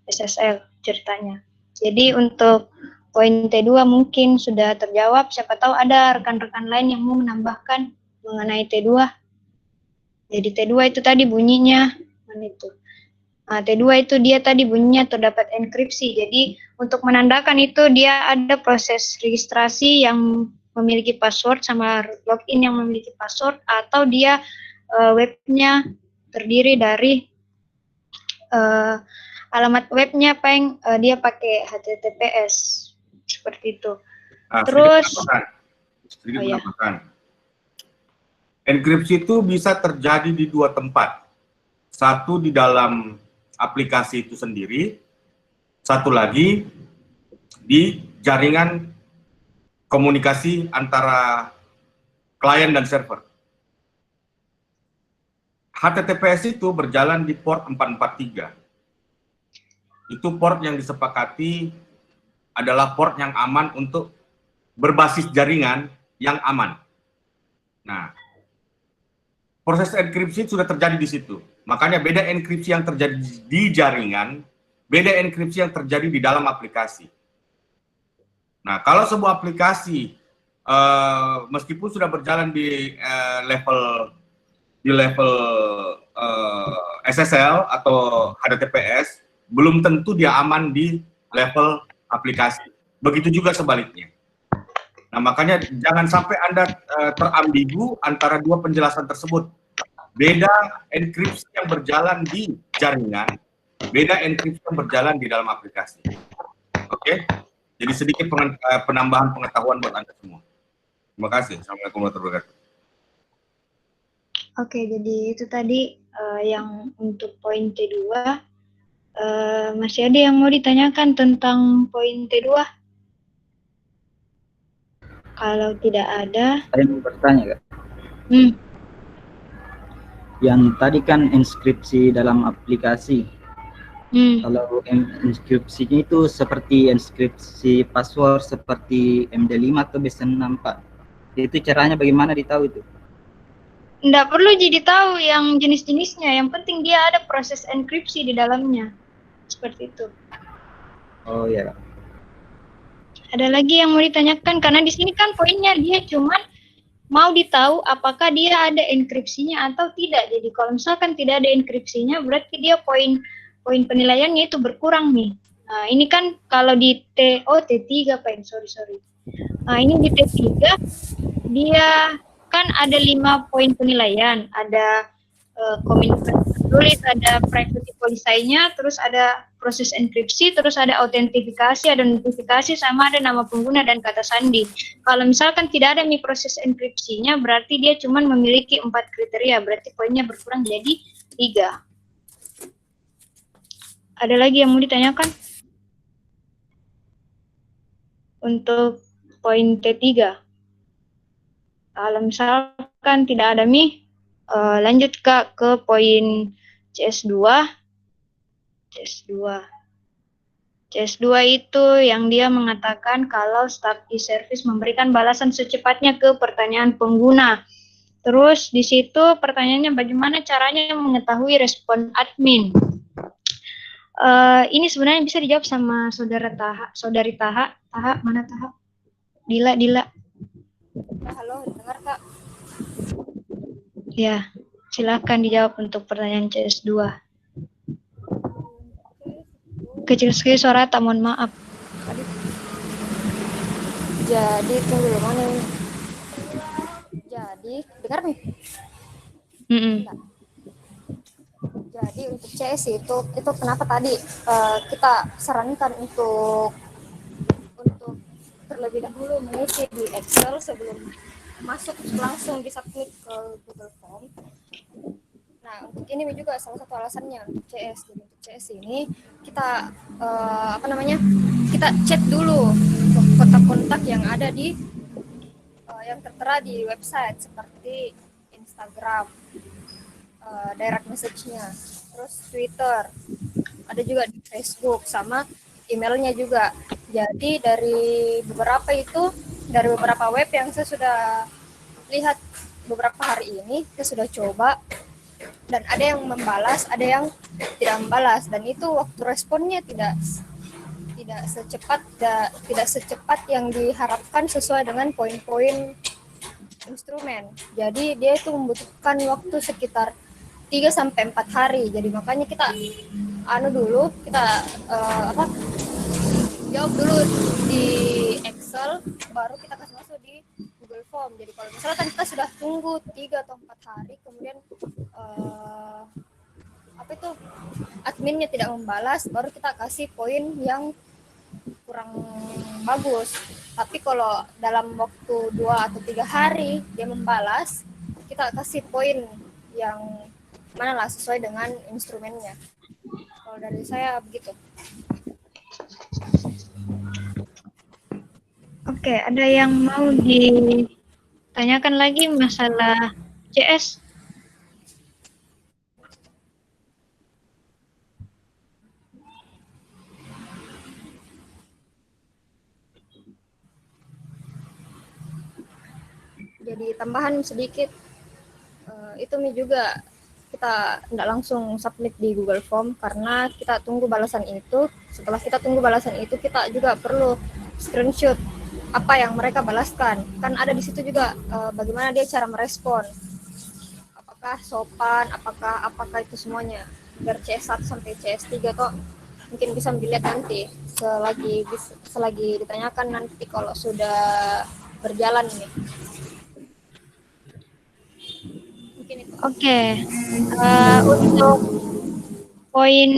SSL ceritanya. Jadi untuk poin T2 mungkin sudah terjawab. Siapa tahu ada rekan-rekan lain yang mau menambahkan mengenai T2. Jadi T2 itu tadi bunyinya itu. Nah, T2 itu dia tadi bunyinya terdapat enkripsi. Jadi untuk menandakan itu dia ada proses registrasi yang memiliki password sama login yang memiliki password, atau dia webnya terdiri dari alamat webnya dia pakai HTTPS seperti itu. Terus sedikit menambahkan. Enkripsi itu bisa terjadi di dua tempat. Satu di dalam aplikasi itu sendiri, satu lagi di jaringan komunikasi antara klien dan server. HTTPS itu berjalan di port 443. Itu port yang disepakati adalah port yang aman untuk berbasis jaringan yang aman. Nah, proses enkripsi sudah terjadi di situ. Makanya beda enkripsi yang terjadi di jaringan, beda enkripsi yang terjadi di dalam aplikasi. Nah, kalau sebuah aplikasi meskipun sudah berjalan di level SSL atau HTTPS, belum tentu dia aman di level aplikasi. Begitu juga sebaliknya. Nah, makanya jangan sampai Anda terambigu antara dua penjelasan tersebut. Beda enkripsi yang berjalan di jaringan, beda enkripsi yang berjalan di dalam aplikasi. Oke? Jadi sedikit penambahan pengetahuan buat Anda semua. Terima kasih. Assalamualaikum warahmatullahi wabarakatuh. Oke, jadi itu tadi yang untuk poin T2. Masih ada yang mau ditanyakan tentang poin T2? Kalau tidak ada, Saya mau bertanya, Kak. Yang tadi kan inskripsi dalam aplikasi. Kalau inskripsinya itu seperti inskripsi password seperti MD5 atau BSN6, Pak. Itu caranya bagaimana ditahu itu? Nggak perlu jadi tahu yang jenis-jenisnya, yang penting dia ada proses enkripsi di dalamnya. Seperti itu. Oh ya. Ada lagi yang mau ditanyakan, karena di sini kan poinnya dia cuman mau ditahu apakah dia ada enkripsinya atau tidak. Jadi kalau misalkan tidak ada enkripsinya, berarti dia poin penilaiannya itu berkurang nih. Nah, ini kan kalau di T3 Pak, sorry. Nah, ini di T3 dia kan ada 5 poin penilaian, ada komunikasi tulis, ada privacy policy-nya, terus ada proses enkripsi, terus ada autentifikasi, ada notifikasi, sama ada nama pengguna dan kata sandi. Kalau misalkan tidak ada proses enkripsinya, berarti dia cuma memiliki 4 kriteria, berarti poinnya berkurang jadi 3. Ada lagi yang mau ditanyakan? Untuk poin T3. Kalau misalkan tidak ada lanjut Kak ke poin CS2. CS2 itu yang dia mengatakan kalau staff e-service memberikan balasan secepatnya ke pertanyaan pengguna. Terus di situ pertanyaannya bagaimana caranya mengetahui respon admin. Ini sebenarnya bisa dijawab sama saudari Taha. Taha, mana Taha? Dila. Halo, dengar Kak? Ya, silakan dijawab untuk pertanyaan CS2. Kecil sekali suara, tak, mohon maaf. Jadi tunggu dulu, mana ini? Jadi dengar nih? Jadi untuk CS itu kenapa tadi kita sarankan untuk terlebih dahulu mengisi di Excel sebelum masuk langsung disubmit ke Google Form. Nah, untuk ini juga salah satu alasannya untuk CS. Jadi untuk CS ini kita kita cek dulu kontak-kontak yang ada di yang tertera di website seperti Instagram, direct message-nya, terus Twitter, ada juga di Facebook, sama emailnya juga. Jadi dari beberapa web yang saya sudah lihat beberapa hari ini, saya sudah coba, dan ada yang membalas, ada yang tidak membalas, dan itu waktu responnya tidak secepat yang diharapkan sesuai dengan poin-poin instrumen. Jadi dia itu membutuhkan waktu sekitar 3-4 hari. Jadi makanya kita anu dulu, kita jawab dulu di Excel, baru kita kasih masuk di Google Form. Jadi kalau misalkan kita sudah tunggu 3 atau 4 hari, kemudian adminnya tidak membalas, baru kita kasih poin yang kurang bagus. Tapi kalau dalam waktu 2 atau 3 hari dia membalas, kita kasih poin yang mana lah sesuai dengan instrumennya. Kalau dari saya begitu. Oke, ada yang mau ditanyakan lagi masalah CS? Jadi tambahan sedikit, itu juga kita tidak langsung submit di Google Form karena kita tunggu balasan itu. Setelah kita tunggu balasan itu, kita juga perlu screenshot apa yang mereka balaskan. Kan ada di situ juga bagaimana dia cara merespon. Apakah sopan, apakah itu semuanya. Dari CS1 sampai CS3 kok mungkin bisa dilihat nanti selagi ditanyakan nanti kalau sudah berjalan ini. Oke. Untuk poin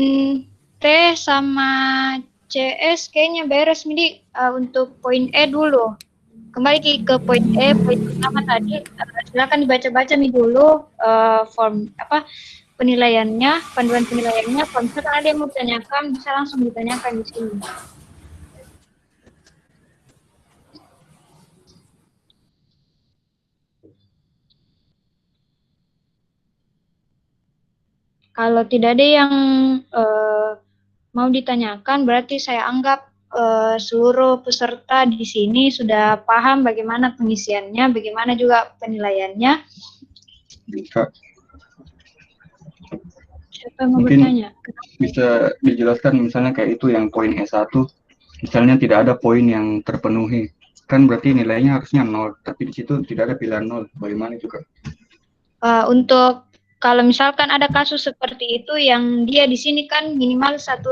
T sama CS kayaknya beres, Midi. Untuk poin E dulu. Kembali ke poin E, poin pertama tadi. Silakan dibaca-baca nih dulu form penilaiannya, panduan penilaiannya. Kalau misalkan ada yang mau ditanyakan, bisa langsung ditanyakan di sini. Kalau tidak ada yang mau ditanyakan, berarti saya anggap seluruh peserta di sini sudah paham bagaimana pengisiannya, bagaimana juga penilaiannya. Siapa yang mau bertanya? Bisa dijelaskan misalnya kayak itu yang poin E1, misalnya tidak ada poin yang terpenuhi. Kan berarti nilainya harusnya 0, tapi di situ tidak ada pilihan 0. Bagaimana juga? Untuk kalau misalkan ada kasus seperti itu yang dia di sini kan minimal 1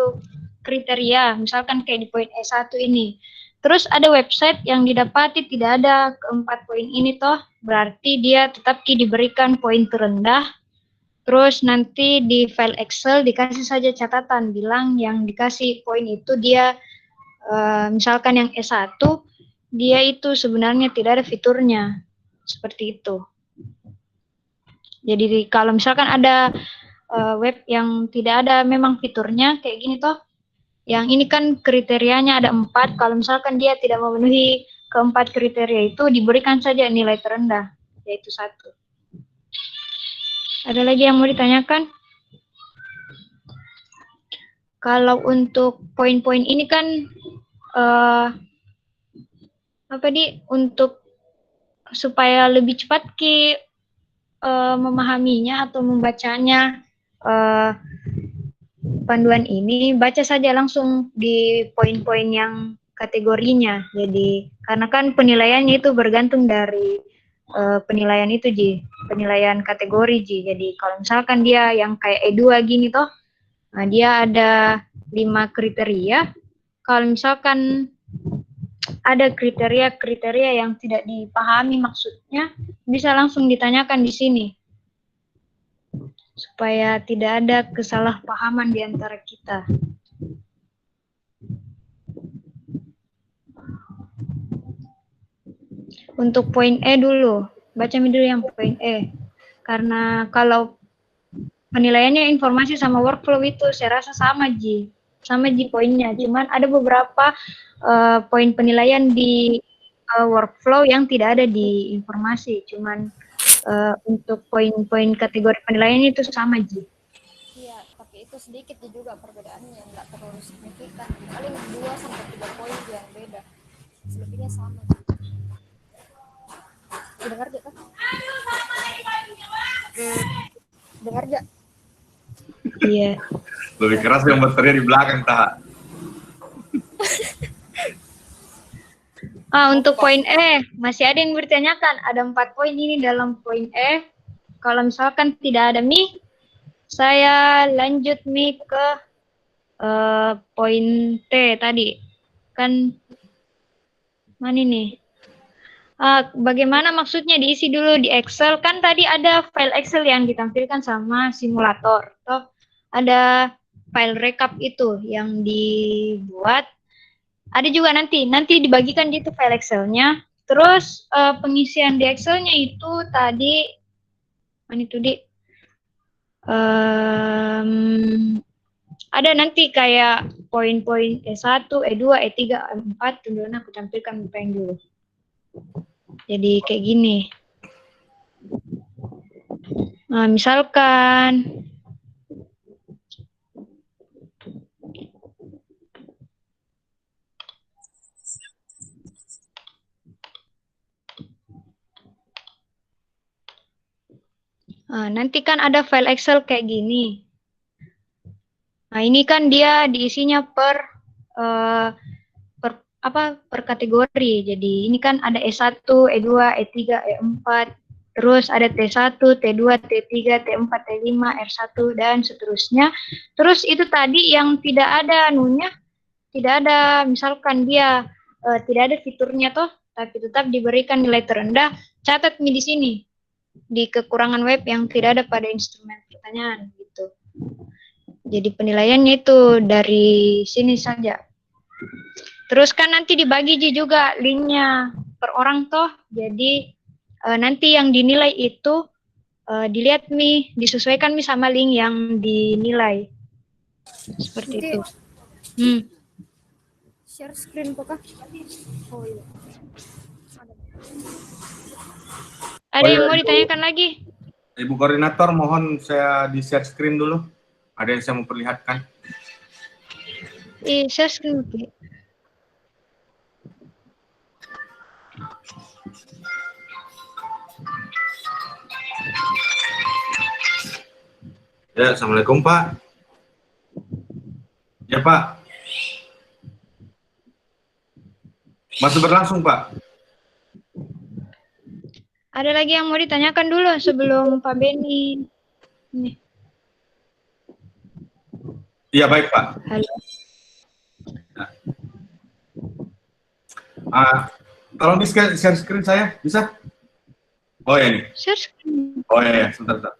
kriteria, misalkan kayak di poin E1 ini. Terus ada website yang didapati tidak ada keempat poin ini toh, berarti dia tetap diberikan poin terendah. Terus nanti di file Excel dikasih saja catatan bilang yang dikasih poin itu dia misalkan yang E1 dia itu sebenarnya tidak ada fiturnya. Seperti itu. Jadi kalau misalkan ada web yang tidak ada memang fiturnya kayak gini toh, yang ini kan kriterianya ada 4, kalau misalkan dia tidak memenuhi keempat kriteria itu diberikan saja nilai terendah, yaitu 1. Ada lagi yang mau ditanyakan? Kalau untuk poin-poin ini kan untuk supaya lebih cepat memahaminya atau membacanya panduan ini, baca saja langsung di poin-poin yang kategorinya. Jadi karena kan penilaiannya itu bergantung dari penilaian itu penilaian kategori Jadi kalau misalkan dia yang kayak E2 gini toh, nah dia ada 5 kriteria. Kalau misalkan ada kriteria-kriteria yang tidak dipahami maksudnya, bisa langsung ditanyakan di sini. Supaya tidak ada kesalahpahaman di antara kita. Untuk poin E dulu, baca dulu yang poin E. Karena kalau penilaiannya informasi sama workflow itu saya rasa sama sama poinnya. Cuman ada beberapa poin penilaian di workflow yang tidak ada di informasi. Cuman untuk poin-poin kategori penilaian itu sama Iya, tapi itu sedikit juga perbedaannya, nggak terlalu signifikan. Paling 2-3 poin yang beda. Selebihnya sama. Dengar gak, Kak? Dengar gak? Iya. Lebih keras yang baterainya di belakang, tak? Untuk poin E, masih ada yang bertanyakan. Ada 4 poin ini dalam poin E. Kalau misalkan tidak ada Mi, saya lanjut Mi ke poin T tadi. Kan mana nih? Bagaimana maksudnya diisi dulu di Excel? Kan tadi ada file Excel yang ditampilkan sama simulator. Toh ada file rekap itu yang dibuat. Ada juga nanti dibagikan gitu file Excel-nya. Terus pengisian di Excel-nya itu tadi mana itu di ada nanti kayak poin-poin E1, E2, E3, E4, tunjukkan aku tampilkan yang dulu. Jadi kayak gini. Nah, misalkan nanti kan ada file Excel kayak gini. Nah, ini kan dia diisinya per kategori. Jadi ini kan ada E1, E2, E3, E4, terus ada T1, T2, T3, T4, T5, R1 dan seterusnya. Terus itu tadi yang tidak ada anunya, tidak ada misalkan dia tidak ada fiturnya toh, tapi tetap diberikan nilai terendah, catat di sini di kekurangan web yang tidak ada pada instrumen pertanyaan gitu. Jadi penilaiannya itu dari sini saja. Terus kan nanti dibagi juga linknya per orang toh. Jadi nanti yang dinilai itu dilihat disesuaikan sama link yang dinilai. Seperti itu. Share screen kok? Oh iya. Ada yang mau ditanyakan lagi? Ibu Koordinator, mohon saya di share screen dulu. Ada yang saya mau perlihatkan? Share screen. Okay. Ya, Assalamualaikum Pak. Ya Pak. Masih berlangsung Pak. Ada lagi yang mau ditanyakan dulu sebelum Pak Beni. Nih. Iya baik Pak. Halo. Tolong di share screen saya, bisa? Oh ya ini. Share screen. Oh ya, sebentar.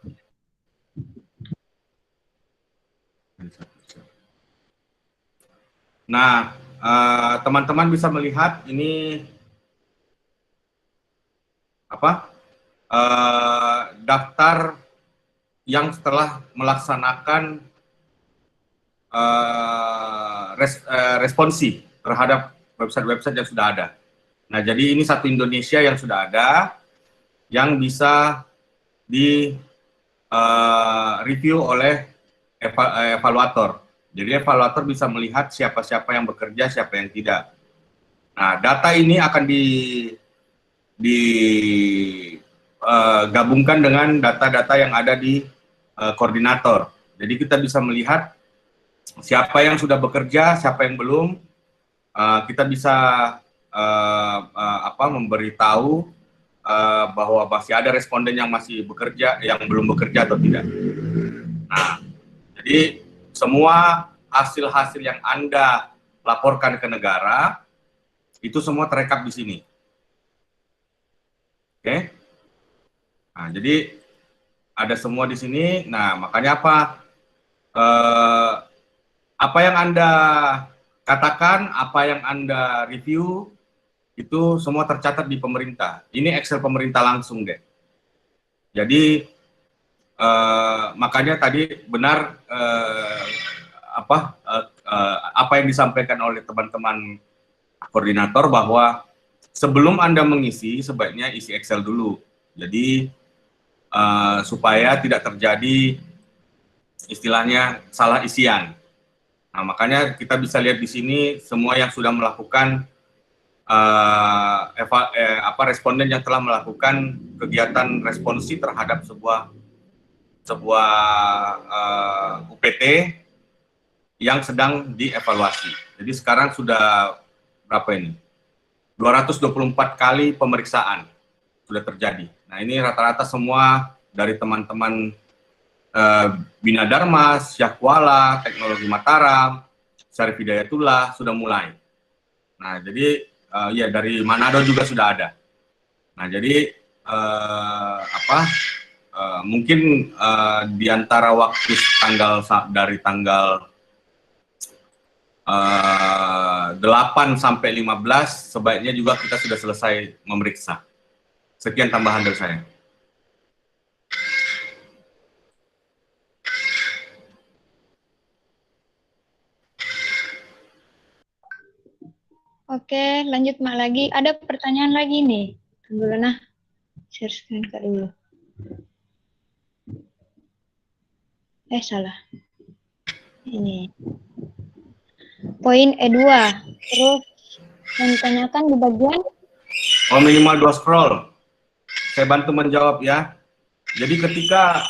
Nah, teman-teman bisa melihat ini apa? Daftar yang setelah melaksanakan responsi terhadap website-website yang sudah ada. Nah, jadi ini satu Indonesia yang sudah ada, yang bisa di review oleh evaluator. Jadi evaluator bisa melihat siapa-siapa yang bekerja, siapa yang tidak. Nah, data ini akan digabungkan dengan data-data yang ada di koordinator. Jadi kita bisa melihat siapa yang sudah bekerja, siapa yang belum. Kita bisa memberitahu bahwa masih ada responden yang masih bekerja, yang belum bekerja atau tidak. Nah, jadi semua hasil-hasil yang Anda laporkan ke negara itu semua terekam di sini. Oke. Nah, jadi ada semua di sini. Nah, makanya apa yang Anda katakan, apa yang Anda review, itu semua tercatat di pemerintah. Ini Excel pemerintah langsung deh. Jadi makanya tadi benar apa yang disampaikan oleh teman-teman koordinator bahwa sebelum Anda mengisi sebaiknya isi Excel dulu. Jadi supaya tidak terjadi istilahnya salah isian. Nah, makanya kita bisa lihat di sini semua yang sudah melakukan responden yang telah melakukan kegiatan responsi terhadap sebuah UPT yang sedang dievaluasi. Jadi sekarang sudah berapa ini? 224 kali pemeriksaan sudah terjadi. Nah, ini rata-rata semua dari teman-teman Bina Dharma, Syahkuala, Teknologi Mataram, Syarif Hidayatullah sudah mulai. Nah, jadi ya dari Manado juga sudah ada. Nah, jadi mungkin di antara waktu dari tanggal 8 sampai 15 sebaiknya juga kita sudah selesai memeriksa. Sekian tambahan dari saya. Oke, lanjut Mak lagi. Ada pertanyaan lagi nih. Tunggu dulu nah. Share screen Kak dulu. Salah. Ini. Poin E2. Terus yang ditanyakan di bagian minimal 2 scroll. Saya bantu menjawab ya. Jadi ketika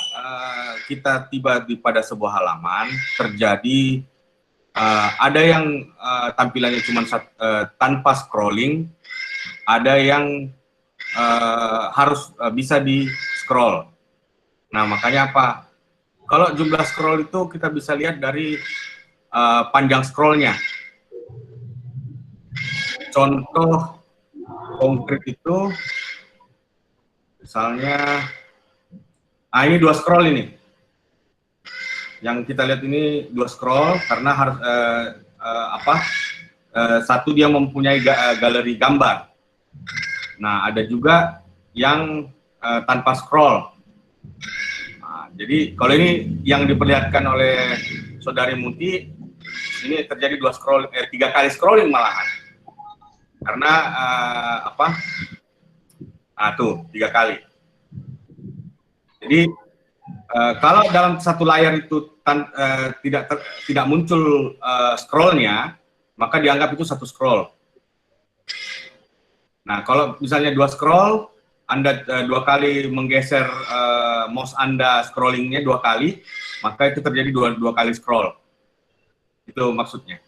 kita tiba pada sebuah halaman, terjadi ada yang tampilannya cuma tanpa scrolling, ada yang harus bisa di scroll. Nah, makanya apa? Kalau jumlah scroll itu kita bisa lihat dari panjang scrollnya. Contoh konkret itu, misalnya, ini 2 scroll ini. Yang kita lihat ini 2 scroll karena harus satu dia mempunyai galeri gambar. Nah, ada juga yang tanpa scroll. Nah, jadi kalau ini yang diperlihatkan oleh Saudari Muti, ini terjadi 3 kali scrolling malahan. Karena tuh 3 kali. Jadi kalau dalam satu layar itu tidak muncul scrollnya, maka dianggap itu 1 scroll. Nah, kalau misalnya 2 scroll, Anda 2 kali menggeser mouse Anda scrollingnya 2 kali, maka itu terjadi 2 kali scroll. Itu maksudnya.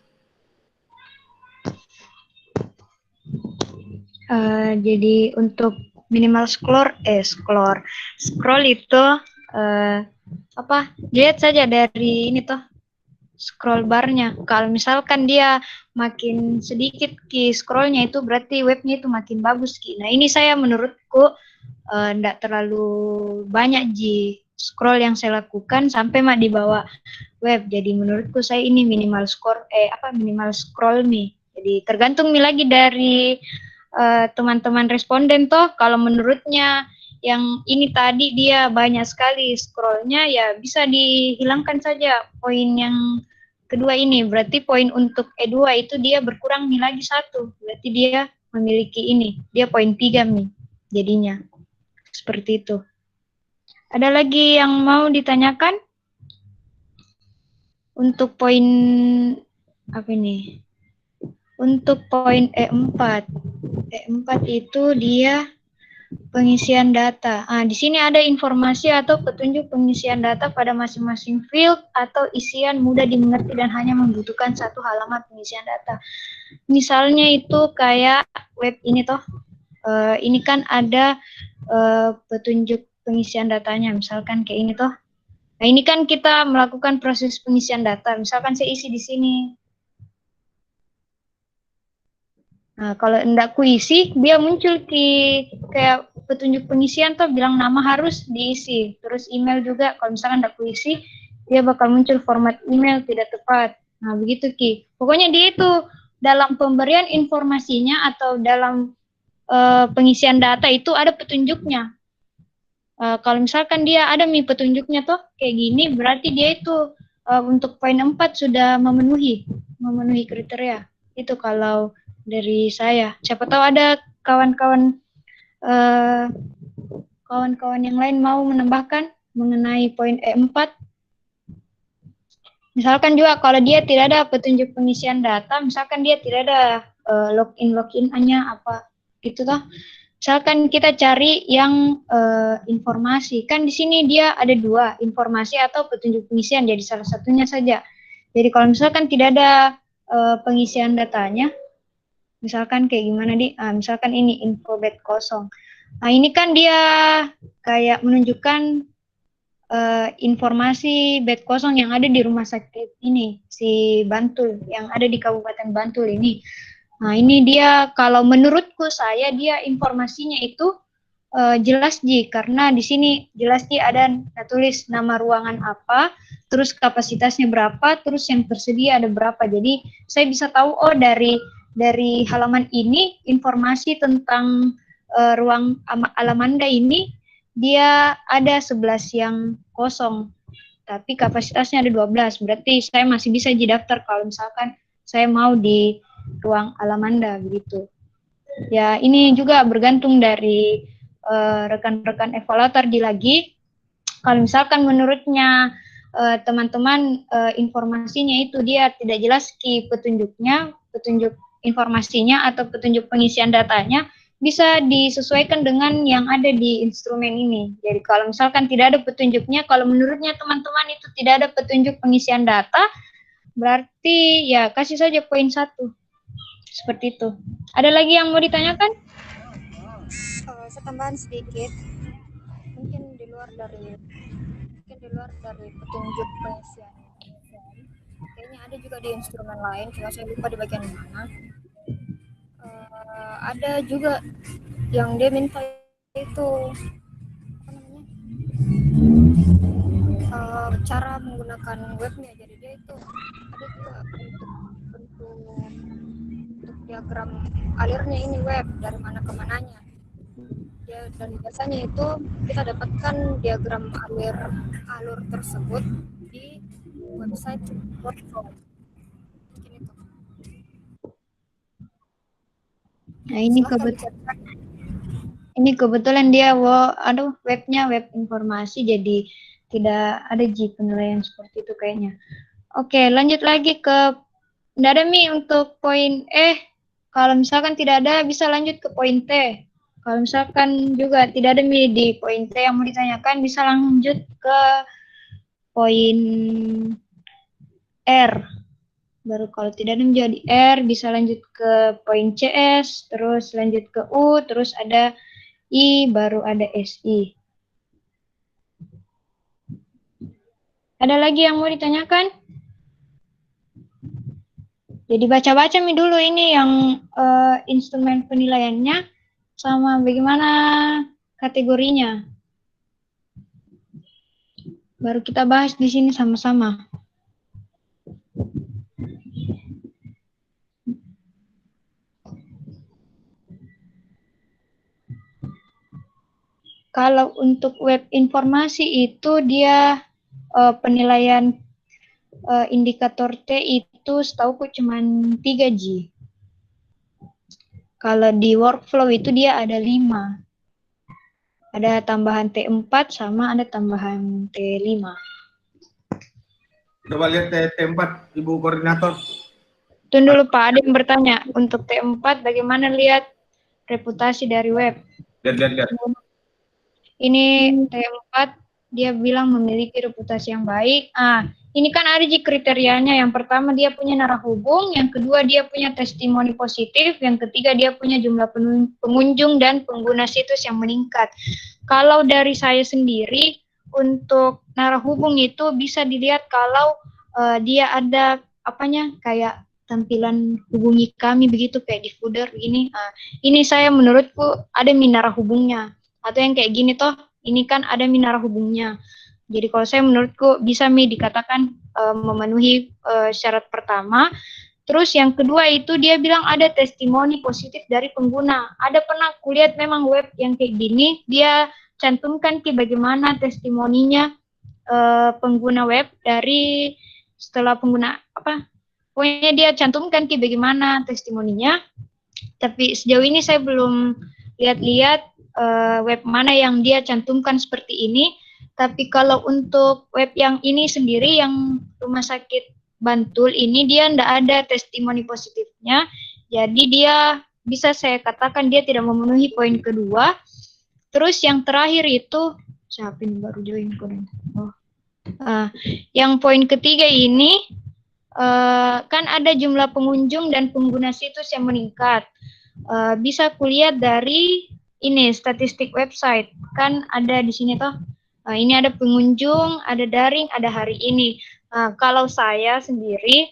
Jadi untuk minimal scroll itu lihat saja dari ini toh scroll barnya. Kalau misalkan dia makin sedikit scrollnya itu berarti webnya itu makin bagus Nah, ini saya menurutku enggak terlalu banyak scroll yang saya lakukan sampai di bawah web. Jadi menurutku saya ini minimal scroll nih. Jadi tergantung lagi dari teman-teman responden toh. Kalau menurutnya yang ini tadi dia banyak sekali scrollnya, ya bisa dihilangkan saja poin yang kedua ini. Berarti poin untuk E2 itu dia berkurang lagi 1. Berarti dia memiliki ini. Dia poin 3 nih jadinya. Seperti itu. Ada lagi yang mau ditanyakan? Untuk poin apa ini? Untuk poin E4. E4 itu dia pengisian data. Di sini ada informasi atau petunjuk pengisian data pada masing-masing field atau isian mudah dimengerti dan hanya membutuhkan 1 halaman pengisian data. Misalnya itu kayak web ini toh. Ini kan ada petunjuk pengisian datanya. Misalkan kayak ini toh. Nah, ini kan kita melakukan proses pengisian data. Misalkan saya isi di sini. Nah, kalau enggak kuisi, dia muncul kayak petunjuk pengisian tuh bilang nama harus diisi. Terus email juga, kalau misalkan enggak kuisi, dia bakal muncul format email tidak tepat. Nah, begitu Ki. Pokoknya dia itu dalam pemberian informasinya atau dalam pengisian data itu ada petunjuknya. Kalau misalkan dia ada petunjuknya tuh kayak gini, berarti dia itu untuk poin 4 sudah memenuhi kriteria. Itu kalau dari saya. Siapa tahu ada kawan-kawan yang lain mau menambahkan mengenai poin E4. Misalkan juga kalau dia tidak ada petunjuk pengisian data, misalkan dia tidak ada login-hanya apa gitu toh. Misalkan kita cari yang informasi. Kan di sini dia ada 2, informasi atau petunjuk pengisian, jadi salah satunya saja. Jadi kalau misalkan tidak ada pengisian datanya, misalkan kayak gimana misalkan ini info bed kosong. Nah, ini kan dia kayak menunjukkan informasi bed kosong yang ada di rumah sakit ini, si Bantul, yang ada di Kabupaten Bantul ini. Nah, ini dia, kalau menurutku saya, dia informasinya itu jelas Ji, karena di sini jelas Ji ada tulis nama ruangan apa, terus kapasitasnya berapa, terus yang tersedia ada berapa. Jadi saya bisa tahu, oh dari halaman ini informasi tentang ruang Alamanda ini dia ada 11 yang kosong, tapi kapasitasnya ada 12. Berarti saya masih bisa Ji daftar kalau misalkan saya mau di ruang Alamanda begitu. Ya, ini juga bergantung dari rekan-rekan evaluator di lagi. Kalau misalkan menurutnya teman-teman informasinya itu dia tidak jelas petunjuknya, petunjuk informasinya atau petunjuk pengisian datanya, bisa disesuaikan dengan yang ada di instrumen ini. Jadi kalau misalkan tidak ada petunjuknya, kalau menurutnya teman-teman itu tidak ada petunjuk pengisian data, berarti ya kasih saja poin 1. Seperti itu. Ada lagi yang mau ditanyakan? Saya tambahan sedikit, mungkin di luar dari petunjuk pengisian form, kayaknya ada juga di instrumen lain, cuma saya lupa di bagian mana. Ada juga yang dia minta itu cara menggunakan webnya, jadi dia itu ada juga bentuk diagram alirnya ini web dari mana ke mananya. Dan biasanya itu kita dapatkan diagram alur tersebut di website workflow. Nah, ini kebetulan dia webnya web informasi, jadi tidak ada penilaian seperti itu kayaknya. Oke, lanjut lagi ke tidak ada untuk poin kalau misalkan tidak ada bisa lanjut ke poin T. Kalau misalkan juga tidak ada di poin T yang mau ditanyakan, bisa lanjut ke poin R. Baru kalau tidak ada menjadi R, bisa lanjut ke poin CS, terus lanjut ke U, terus ada I, baru ada SI. Ada lagi yang mau ditanyakan? Jadi baca-baca dulu ini yang instrumen penilaiannya, sama bagaimana kategorinya. Baru kita bahas di sini sama-sama. Kalau untuk web informasi itu dia penilaian indikator T itu setauku cuma 3 G. Kalau di workflow itu dia ada 5. Ada tambahan T4 sama ada tambahan T5. Coba lihat T4, Ibu Koordinator. Tunggu dulu Pak, ada yang bertanya. Untuk T4 bagaimana lihat reputasi dari web? Lihat. Ini T4, dia bilang memiliki reputasi yang baik. Ini kan ada kriterianya. Yang pertama dia punya narah hubung, yang kedua dia punya testimoni positif, yang ketiga dia punya jumlah pengunjung dan pengguna situs yang meningkat. Kalau dari saya sendiri, untuk narah hubung itu bisa dilihat kalau dia ada kayak tampilan hubungi kami begitu, kayak di footer ini. Ini saya menurutku ada narah hubungnya. Atau yang kayak gini toh, ini kan ada narah hubungnya. Jadi kalau saya menurutku bisa dikatakan memenuhi syarat pertama. Terus yang kedua itu dia bilang ada testimoni positif dari pengguna. Ada pernah kulihat memang web yang kayak gini, dia cantumkan bagaimana testimoninya pengguna web dari setelah pengguna pokoknya dia cantumkan bagaimana testimoninya. Tapi sejauh ini saya belum lihat-lihat web mana yang dia cantumkan seperti ini. Tapi kalau untuk web yang ini sendiri, yang Rumah Sakit Bantul ini, dia tidak ada testimoni positifnya. Jadi dia bisa saya katakan dia tidak memenuhi poin kedua. Terus yang terakhir itu, siapa ini baru join? Yang poin ketiga ini, kan ada jumlah pengunjung dan pengguna situs yang meningkat. Bisa kulihat dari ini statistik website, kan ada di sini toh Ini ada pengunjung, ada daring, ada hari ini. Kalau saya sendiri,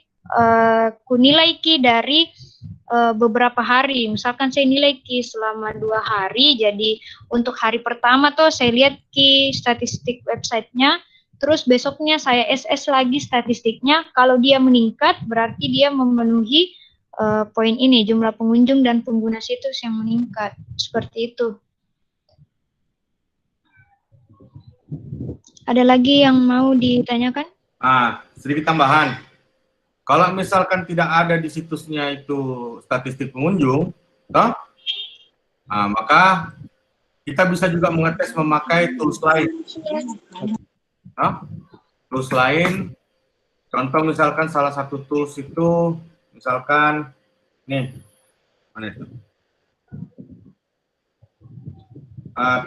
kunilai Ki dari beberapa hari. Misalkan saya nilai Ki selama 2 hari, jadi untuk hari pertama tuh saya lihat Ki statistik websitenya, terus besoknya saya SS lagi statistiknya. Kalau dia meningkat, berarti dia memenuhi poin ini, jumlah pengunjung dan pengguna situs yang meningkat. Seperti itu. Ada lagi yang mau ditanyakan? Sedikit tambahan. Kalau misalkan tidak ada di situsnya itu statistik pengunjung, maka kita bisa juga mengetes memakai tools lain. Tools lain, contoh misalkan salah satu tools itu, misalkan, nih, mana itu?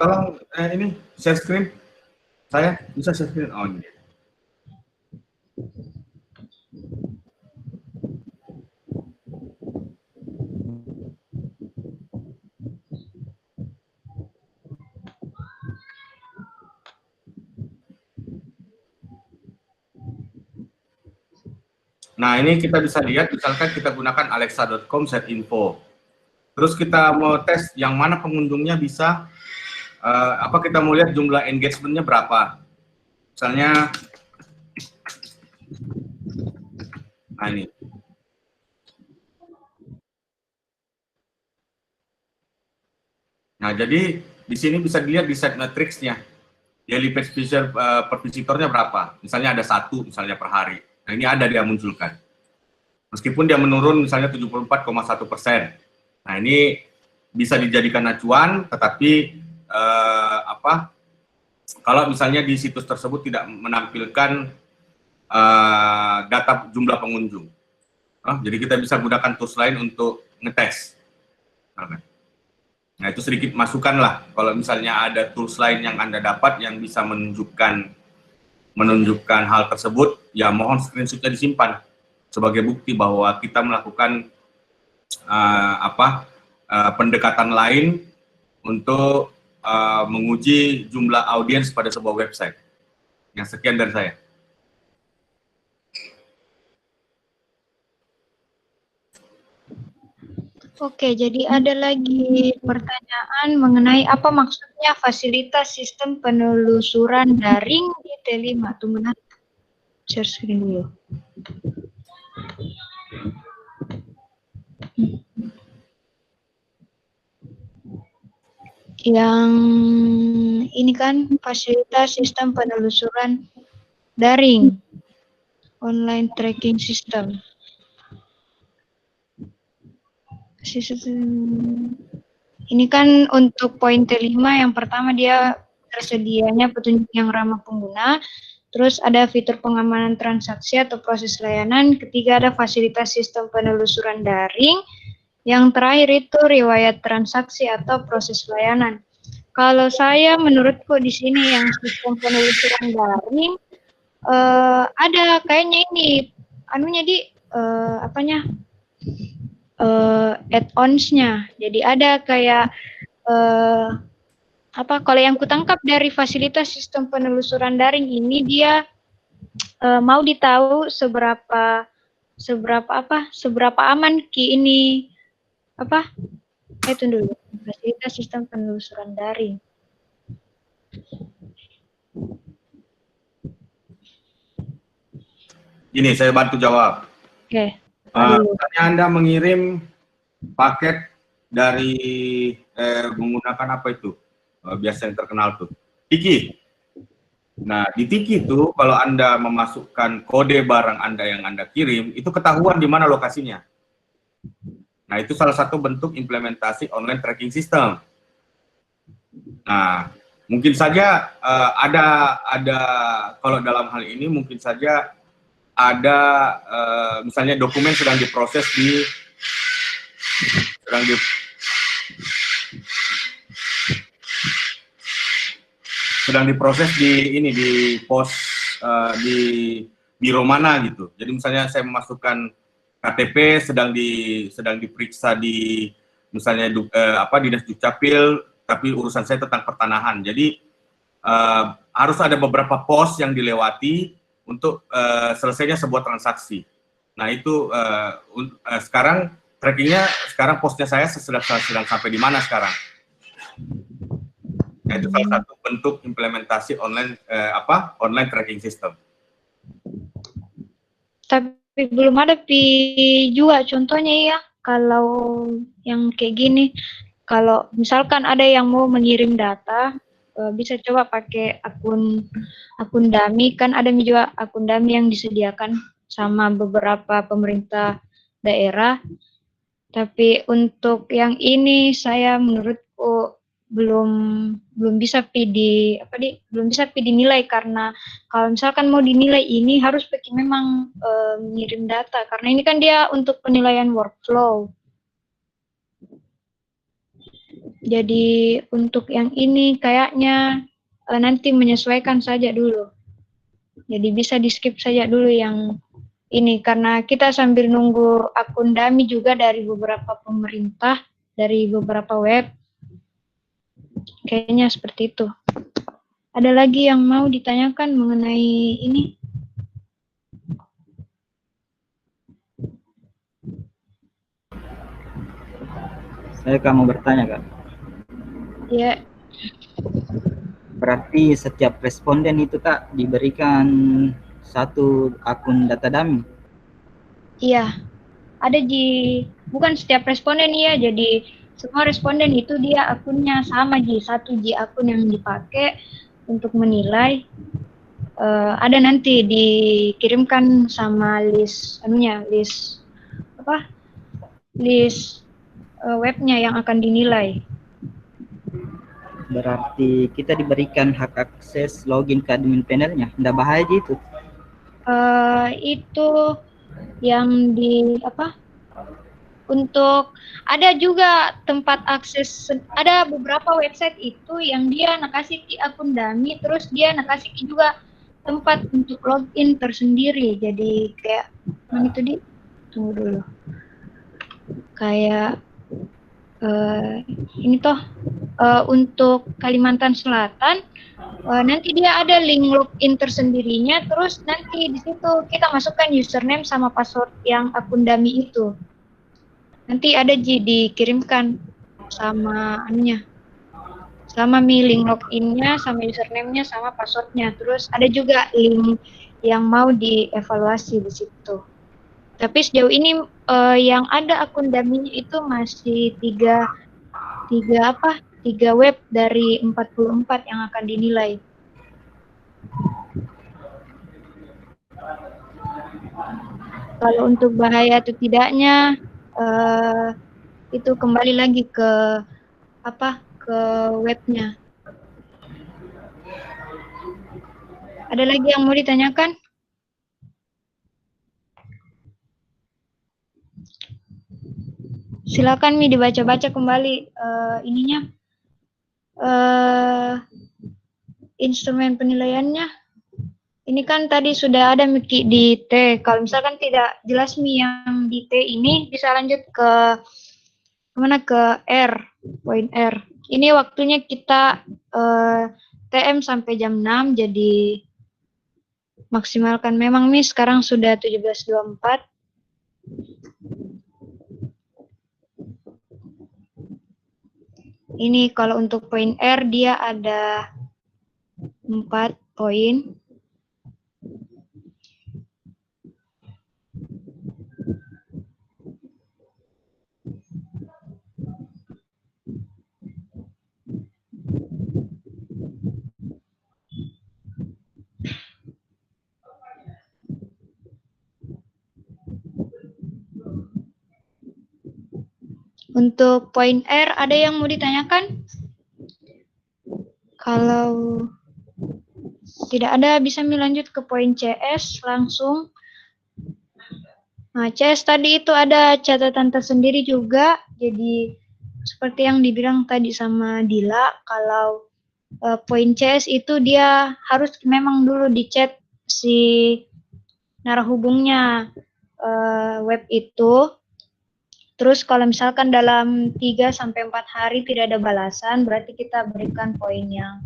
Tolong ini share screen. Saya bisa share screen. Oh, ini. Nah, ini kita bisa lihat, misalkan kita gunakan alexa.com set info. Terus kita mau tes yang mana pengunjungnya bisa, kita mau lihat jumlah engagement-nya berapa. Misalnya, nah ini. Nah, jadi di sini bisa dilihat di set matrix-nya. Daily page visitor per visitornya berapa. Misalnya ada 1 misalnya per hari. Nah, ini ada dia munculkan. Meskipun dia menurun misalnya 74,1%. Nah, ini bisa dijadikan acuan, tetapi kalau misalnya di situs tersebut tidak menampilkan data jumlah pengunjung. Jadi kita bisa gunakan tools lain untuk ngetes. Nah, itu sedikit masukan lah. Kalau misalnya ada tools lain yang Anda dapat yang bisa menunjukkan hal tersebut, ya mohon screenshotnya disimpan sebagai bukti bahwa kita melakukan pendekatan lain untuk menguji jumlah audiens pada sebuah website. Yang sekian dari saya. Oke, jadi ada lagi pertanyaan mengenai apa maksudnya fasilitas sistem penelusuran daring di T5. Tunggu nanti. Share screen dulu. Yang ini kan fasilitas sistem penelusuran daring, online tracking system. Ini kan untuk poin T5 yang pertama dia tersedianya petunjuk yang ramah pengguna, terus ada fitur pengamanan transaksi atau proses layanan, ketiga ada fasilitas sistem penelusuran daring, yang terakhir itu riwayat transaksi atau proses layanan. Kalau saya menurutku di sini yang sistem penelusuran daring ada kayaknya ini add-ons-nya. Jadi ada kayak kalau yang kutangkap dari fasilitas sistem penelusuran daring ini dia mau ditahu seberapa aman Ki ini itu dulu fasilitas sistem penelusuran daring. Ini saya bantu jawab. Oke. Misalnya Anda mengirim paket dari menggunakan apa itu? Biasa yang terkenal tuh, Tiki. Nah, di Tiki itu kalau Anda memasukkan kode barang Anda yang Anda kirim, itu ketahuan di mana lokasinya. Nah, itu salah satu bentuk implementasi online tracking system. Nah, mungkin saja ada kalau dalam hal ini mungkin saja ada misalnya dokumen sedang diproses di pos di biro mana gitu. Jadi misalnya saya memasukkan KTP sedang diperiksa di misalnya Dinas Dukcapil, tapi urusan saya tentang pertanahan. Jadi harus ada beberapa pos yang dilewati untuk selesainya sebuah transaksi. Nah itu sekarang trackingnya, sekarang posnya saya sedang sampai di mana sekarang. Nah, itu salah satu bentuk implementasi online tracking system. Tapi belum ada juga contohnya ya, kalau yang kayak gini. Kalau misalkan ada yang mau mengirim data, bisa coba pakai akun dummy, kan ada juga akun dummy yang disediakan sama beberapa pemerintah daerah. Tapi untuk yang ini saya menurutku belum bisa belum bisa dinilai, karena kalau misalkan mau dinilai ini harus pakai memang mengirim data, karena ini kan dia untuk penilaian workflow. Jadi untuk yang ini kayaknya nanti menyesuaikan saja dulu. Jadi bisa di skip saja dulu yang ini, karena kita sambil nunggu akun dummy juga dari beberapa pemerintah, dari beberapa web. Kayaknya seperti itu. Ada lagi yang mau ditanyakan mengenai ini? Saya mau bertanya, Kak. Ya. Berarti setiap responden itu, Kak, diberikan satu akun data dummy? Iya. Ada bukan setiap responden ya, jadi semua responden itu dia akunnya sama satu akun yang dipakai untuk menilai. Ada nanti dikirimkan sama list webnya yang akan dinilai. Berarti kita diberikan hak akses login ke admin panelnya, nggak bahaya gitu? Itu yang untuk ada juga tempat akses, ada beberapa website itu yang dia nakasih akun dummy, terus dia nakasih juga tempat untuk login tersendiri. Jadi kayak mana itu tunggu dulu, kayak ini untuk Kalimantan Selatan, nanti dia ada link login tersendirinya, terus nanti di situ kita masukkan username sama password yang akun dummy itu. Nanti ada dikirimkan sama sama link loginnya, sama username-nya, sama passwordnya. Terus ada juga link yang mau dievaluasi di situ. Tapi sejauh ini yang ada akun dummy itu masih tiga web dari 44 yang akan dinilai. Kalau untuk bahaya atau tidaknya, itu kembali lagi ke webnya. Ada lagi yang mau ditanyakan? Silakan dibaca-baca kembali ininya, instrumen penilaiannya. Ini kan tadi sudah ada di T. Kalau misalkan tidak jelas yang di T ini, bisa lanjut ke mana, ke R, poin R. Ini waktunya kita TM sampai jam 6, jadi maksimalkan. Memang sekarang sudah 17.24. Ini kalau untuk poin R dia ada 4 poin. Untuk poin R, ada yang mau ditanyakan? Kalau tidak ada, bisa lanjut ke poin CS langsung. Nah, CS tadi itu ada catatan tersendiri juga. Jadi, seperti yang dibilang tadi sama Dila, kalau poin CS itu dia harus memang dulu dichat si narahubungnya web itu. Terus kalau misalkan dalam 3-4 hari tidak ada balasan, berarti kita berikan poin yang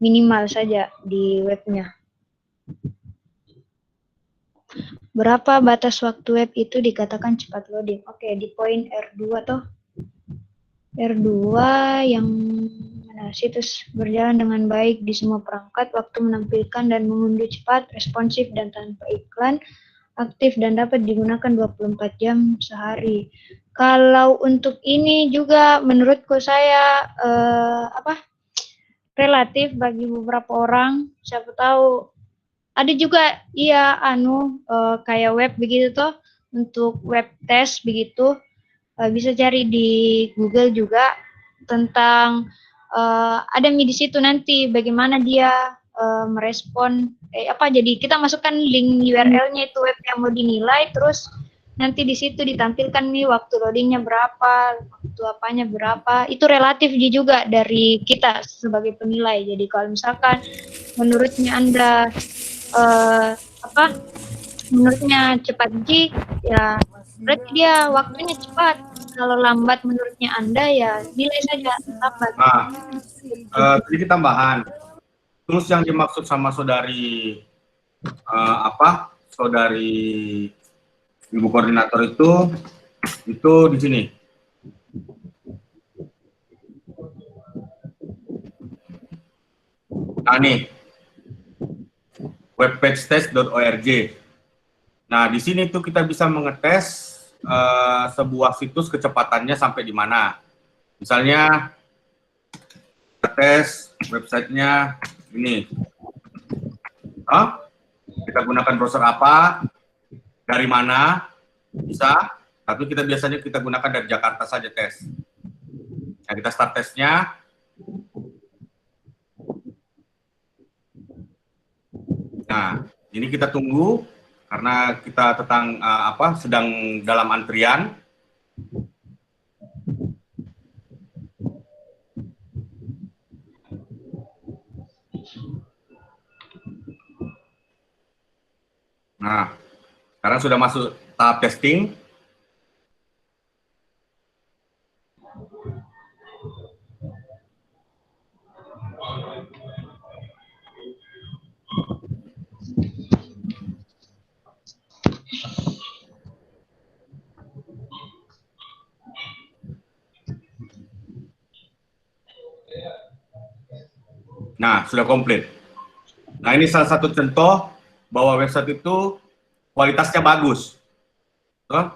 minimal saja di webnya. Berapa batas waktu web itu dikatakan cepat loading? Oke, di poin R2 toh. R2 yang situs berjalan dengan baik di semua perangkat, waktu menampilkan dan mengunduh cepat, responsif dan tanpa iklan, aktif dan dapat digunakan 24 jam sehari. Kalau untuk ini juga menurutku saya relatif bagi beberapa orang, siapa tahu ada juga kayak web begitu toh, untuk web test begitu, bisa cari di Google juga tentang ada di situ nanti bagaimana dia merespon jadi kita masukkan link URL-nya itu web yang mau dinilai, terus nanti di situ ditampilkan nih waktu loadingnya berapa, waktu apanya berapa, itu relatif juga dari kita sebagai penilai. Jadi kalau misalkan menurutnya Anda menurutnya cepat ya berarti dia waktunya cepat. Kalau lambat menurutnya Anda ya nilai saja lambat. Sedikit tambahan. Terus yang dimaksud sama saudari saudari ibu koordinator itu di sini. Nah nih, webpagetest.org. Nah di sini tuh kita bisa mengetes sebuah situs kecepatannya sampai di mana. Misalnya kita tes websitenya ini. Kita gunakan browser apa, dari mana, bisa. Tapi biasanya kita gunakan dari Jakarta saja tes. Nah kita start tesnya. Nah, ini kita tunggu karena kita sedang dalam antrian. Nah, sekarang sudah masuk tahap testing. Nah, sudah komplit. Nah, ini salah satu contoh bahwa website itu kualitasnya bagus.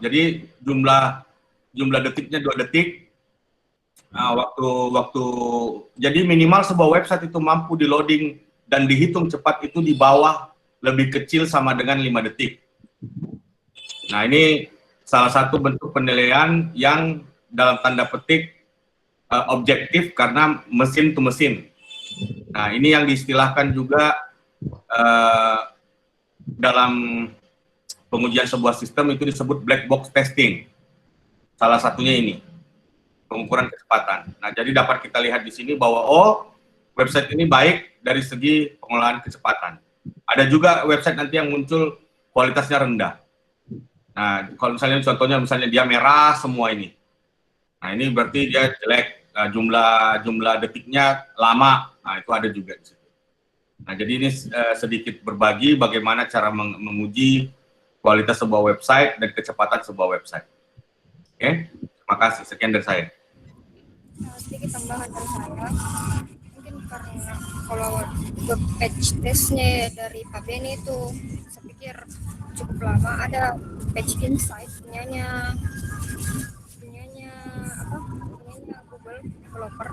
Jadi jumlah detiknya 2 detik. Nah, jadi minimal sebuah website itu mampu di loading dan dihitung cepat itu di bawah lebih kecil sama dengan 5 detik. Nah, ini salah satu bentuk penilaian yang dalam tanda petik objektif karena mesin to mesin. Nah, ini yang diistilahkan juga dalam pengujian sebuah sistem itu disebut black box testing. Salah satunya ini, pengukuran kecepatan. Nah, jadi dapat kita lihat di sini bahwa website ini baik dari segi pengolahan kecepatan. Ada juga website nanti yang muncul kualitasnya rendah. Nah, kalau contohnya dia merah semua ini. Nah, ini berarti dia jelek, jumlah detiknya lama. Nah, itu ada juga di situ. Nah, jadi ini sedikit berbagi bagaimana cara menguji kualitas sebuah website dan kecepatan sebuah website. Oke, terima kasih. Sekian dari saya. Sedikit tambahan dari saya, mungkin karena kalau web page testnya dari Pak Beni itu saya pikir cukup lama. Ada page insight punyanya Google developer.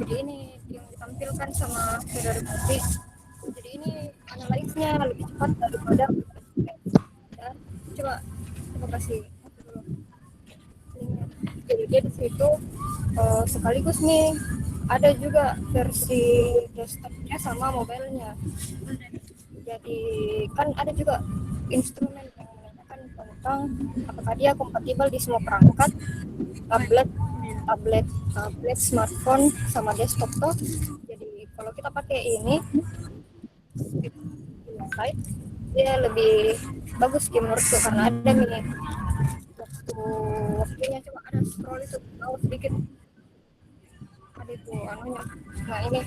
Jadi ini yang ditampilkan sama saudara Putri. Jadi ini analisnya lebih cepat daripada dan coba kasih. Jadi dia di situ sekaligus nih ada juga versi desktopnya sama mobilenya. Jadi kan ada juga instrumen yang menanyakan tentang apakah dia kompatibel di semua perangkat, tablet, smartphone sama desktop tuh. Jadi kalau kita pakai ini site dia lebih bagus menurutku karena ada waktunya cuma ada scroll itu bawah sedikit ada itu anunya. Nah ini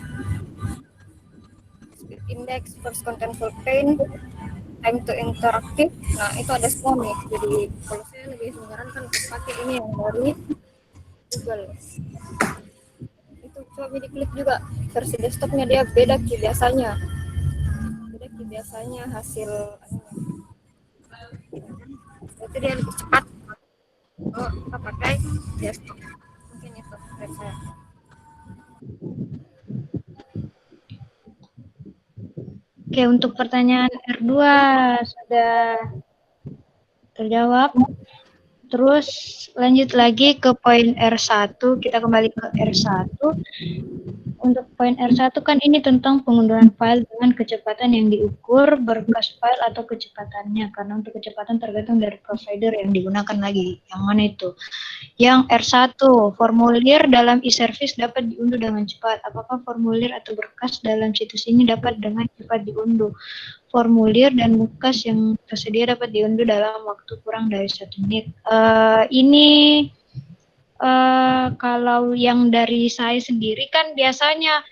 index, first content full paint, time to interactive. Nah, itu ada semua nih. Jadi kalau saya lebih menyarankan untuk pakai ini yang dari Google. Itu coba diklik juga versi desktopnya, dia beda biasanya. Beda biasanya hasil itu dia lebih cepat. Oh, kita pakai desktop. Mungkin itu dari saya. Oke, untuk pertanyaan R2 sudah terjawab. Terus lanjut lagi ke poin R1, kita kembali ke R1. Untuk poin R1 kan ini tentang pengunduhan file dengan kecepatan yang diukur, berkas file atau kecepatannya. Karena untuk kecepatan tergantung dari provider yang digunakan lagi. Yang mana itu? Yang R1, formulir dalam e-service dapat diunduh dengan cepat. Apakah formulir atau berkas dalam situs ini dapat dengan cepat diunduh? Formulir dan berkas yang tersedia dapat diunduh dalam waktu kurang dari 1 menit. Ini kalau yang dari saya sendiri kan biasanya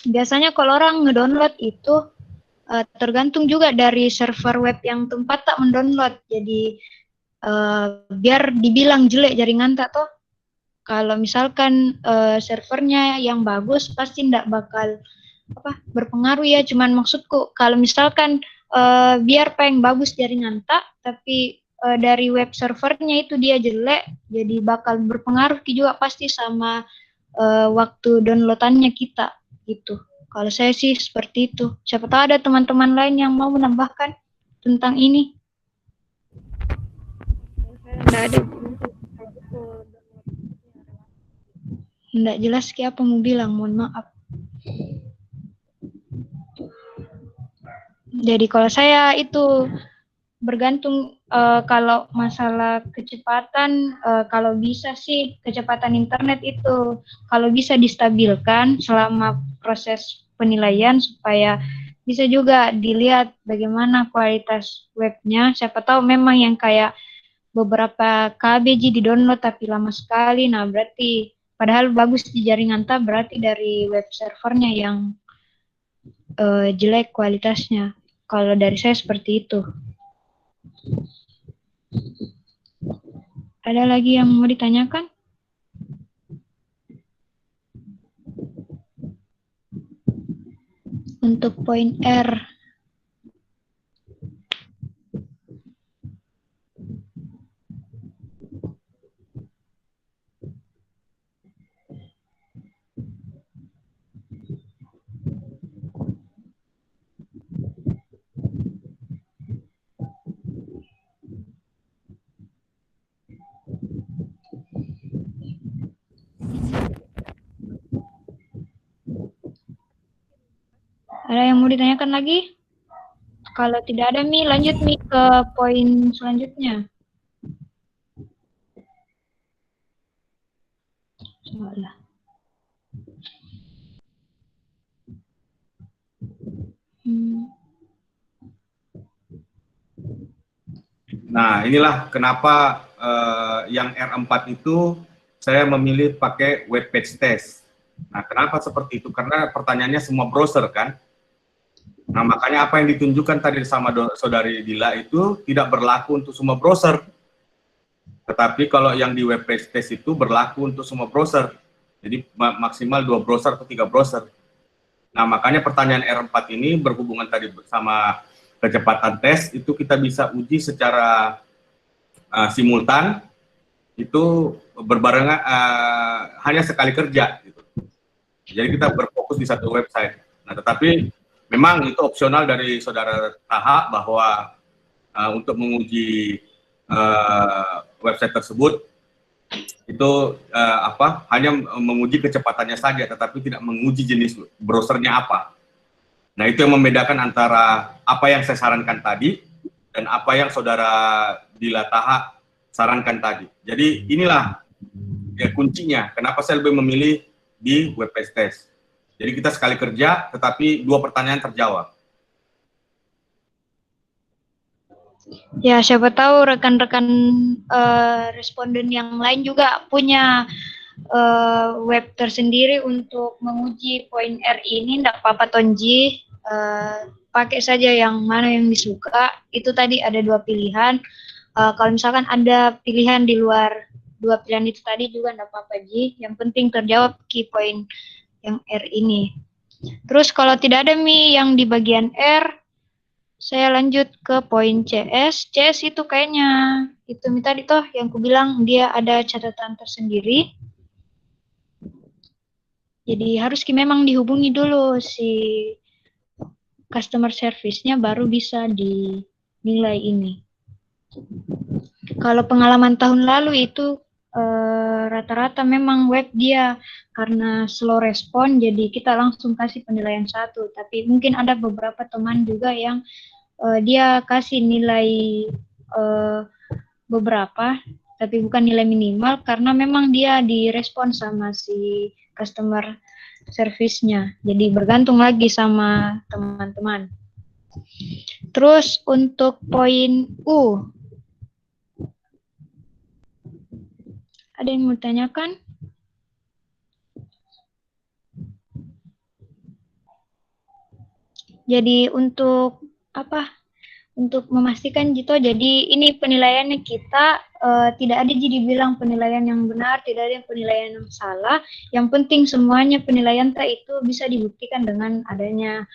biasanya kalau orang ngedownload itu tergantung juga dari server web yang tempat tak mendownload. Jadi biar dibilang jelek jaringan tak toh. Kalau misalkan servernya yang bagus pasti tidak bakal berpengaruh ya. Cuman maksudku kalau misalkan biar pengen bagus jaringan tak, tapi dari web servernya itu dia jelek, jadi bakal berpengaruh juga pasti sama waktu downloadannya kita gitu. Kalau saya sih seperti itu. Siapa tahu ada teman-teman lain yang mau menambahkan tentang ini. Tidak ada. Tidak jelas kayak apa mau bilang, mohon maaf. Jadi kalau saya itu bergantung kalau masalah kecepatan, kalau bisa sih kecepatan internet itu kalau bisa distabilkan selama proses penilaian supaya bisa juga dilihat bagaimana kualitas webnya. Siapa tahu memang yang kayak beberapa KB di-download tapi lama sekali, nah berarti padahal bagus di jaringan tak, berarti dari web servernya yang jelek kualitasnya. Kalau dari saya seperti itu. Ada lagi yang mau ditanyakan? Untuk poin R. Ada yang mau ditanyakan lagi? Kalau tidak ada, Mi, lanjut Mi ke poin selanjutnya. Salah. Nah, inilah kenapa yang R4 itu saya memilih pakai web page test. Nah, kenapa seperti itu? Karena pertanyaannya semua browser kan. Nah, makanya apa yang ditunjukkan tadi sama saudari Dila itu tidak berlaku untuk semua browser. Tetapi kalau yang di web page test itu berlaku untuk semua browser. Jadi maksimal 2 browser atau 3 browser. Nah, makanya pertanyaan R4 ini berhubungan tadi sama kecepatan tes, itu kita bisa uji secara simultan, itu berbarengan, hanya sekali kerja. Gitu. Jadi kita berfokus di satu website. Nah, tetapi memang itu opsional dari saudara Taha bahwa untuk menguji website tersebut itu hanya menguji kecepatannya saja, tetapi tidak menguji jenis browsernya apa. Nah, itu yang membedakan antara apa yang saya sarankan tadi dan apa yang saudara Dila Taha sarankan tadi. Jadi inilah ya kuncinya. Kenapa saya lebih memilih di web page test. Jadi kita sekali kerja, tetapi 2 pertanyaan terjawab. Ya, siapa tahu rekan-rekan responden yang lain juga punya web tersendiri untuk menguji poin R ini, enggak apa-apa Tonji, pakai saja yang mana yang disuka. Itu tadi ada 2 pilihan. Kalau misalkan ada pilihan di luar 2 pilihan itu tadi juga enggak apa-apa Ji. Yang penting terjawab key point yang R ini. Terus kalau tidak ada yang di bagian R, saya lanjut ke poin CS. CS itu kayaknya itu tadi toh yang ku bilang dia ada catatan tersendiri. Jadi harus memang dihubungi dulu si customer service-nya baru bisa dinilai ini. Kalau pengalaman tahun lalu itu rata-rata memang web dia karena slow respon, jadi kita langsung kasih penilaian 1. Tapi mungkin ada beberapa teman juga yang dia kasih nilai beberapa, tapi bukan nilai minimal karena memang dia direspon sama si customer service-nya. Jadi bergantung lagi sama teman-teman. Terus untuk poin U, ada yang mau tanyakan? Jadi untuk apa? Untuk memastikan gitu, jadi ini penilaiannya kita tidak ada jadi bilang penilaian yang benar, tidak ada penilaian yang salah. Yang penting semuanya penilaian itu bisa dibuktikan dengan adanya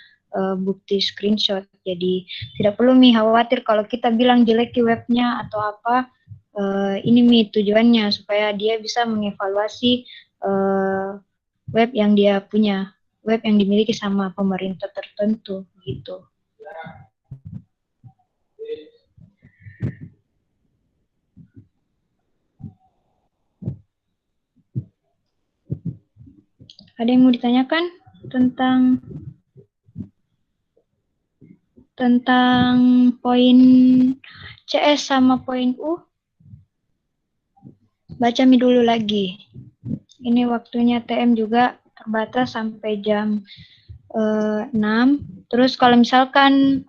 bukti screenshot. Jadi tidak perlu khawatir kalau kita bilang jelek di webnya atau apa. Ini tujuannya supaya dia bisa mengevaluasi web yang dia punya, web yang dimiliki sama pemerintah tertentu gitu. Ada yang mau ditanyakan tentang poin CS sama poin U? Baca dulu lagi. Ini waktunya TM juga terbatas sampai jam 6. Terus kalau misalkan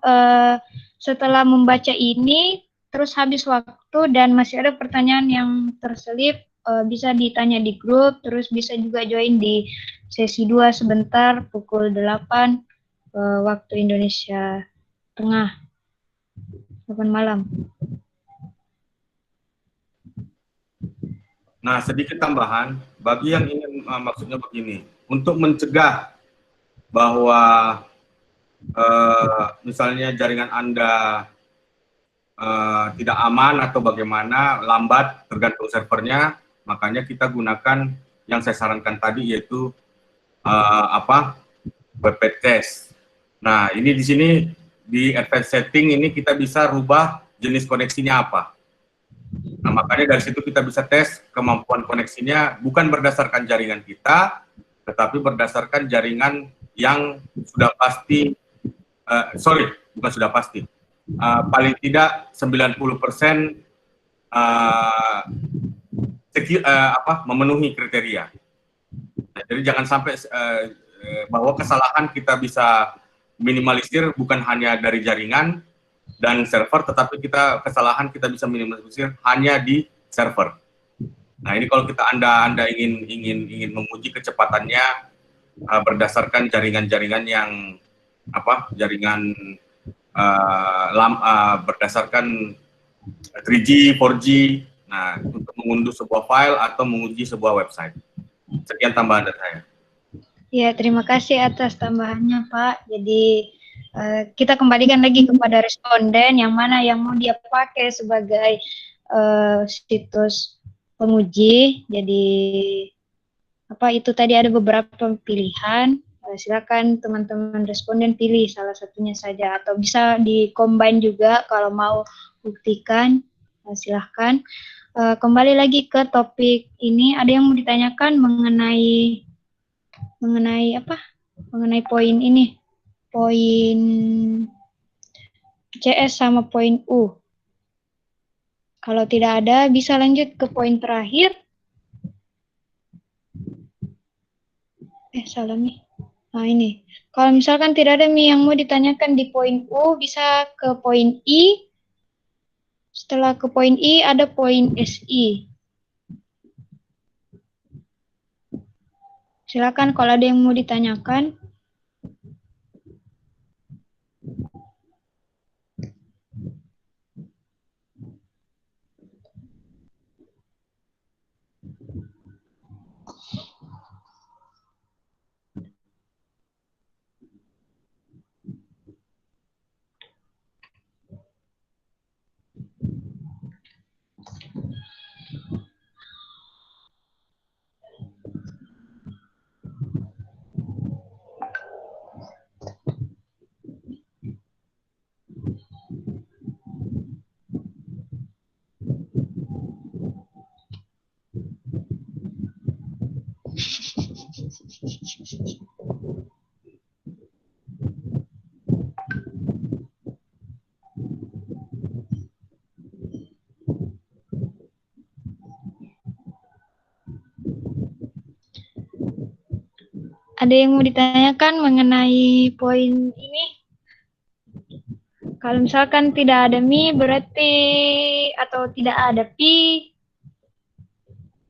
setelah membaca ini, terus habis waktu dan masih ada pertanyaan yang terselip, bisa ditanya di grup, terus bisa juga join di sesi 2 sebentar pukul 8 waktu Indonesia Tengah, 8 malam. Nah, sedikit tambahan, bagi yang ingin maksudnya begini, untuk mencegah bahwa misalnya jaringan Anda tidak aman atau bagaimana, lambat, tergantung servernya, makanya kita gunakan yang saya sarankan tadi, yaitu WebPack Test. Nah, ini di sini di advanced setting ini kita bisa rubah jenis koneksinya apa. Nah, makanya dari situ kita bisa tes kemampuan koneksinya bukan berdasarkan jaringan kita, tetapi berdasarkan jaringan yang sudah pasti, bukan sudah pasti, paling tidak 90% memenuhi kriteria. Nah, jadi jangan sampai bahwa kesalahan kita bisa minimalisir bukan hanya dari jaringan dan server, tetapi kesalahan kita bisa minimalisir hanya di server. Nah, ini kalau Anda ingin menguji kecepatannya berdasarkan jaringan-jaringan yang berdasarkan 3G, 4G. Nah, untuk mengunduh sebuah file atau menguji sebuah website. Sekian tambahan dari saya. Ya, terima kasih atas tambahannya, Pak. Jadi kita kembalikan lagi kepada responden yang mana yang mau dia pakai sebagai situs penguji. Jadi itu tadi ada beberapa pilihan. Silakan teman-teman responden pilih salah satunya saja atau bisa di-combine juga kalau mau buktikan. Silahkan. Kembali lagi ke topik ini, ada yang mau ditanyakan mengenai poin ini, poin CS sama poin U. Kalau tidak ada, bisa lanjut ke poin terakhir. Salah nih. Nah, ini. Kalau misalkan tidak ada yang mau ditanyakan di poin U, bisa ke poin I. Setelah ke poin I, ada poin SI. Silakan kalau ada yang mau ditanyakan. Ada yang mau ditanyakan mengenai poin ini? Kalau misalkan tidak ada mi berarti atau tidak ada pi,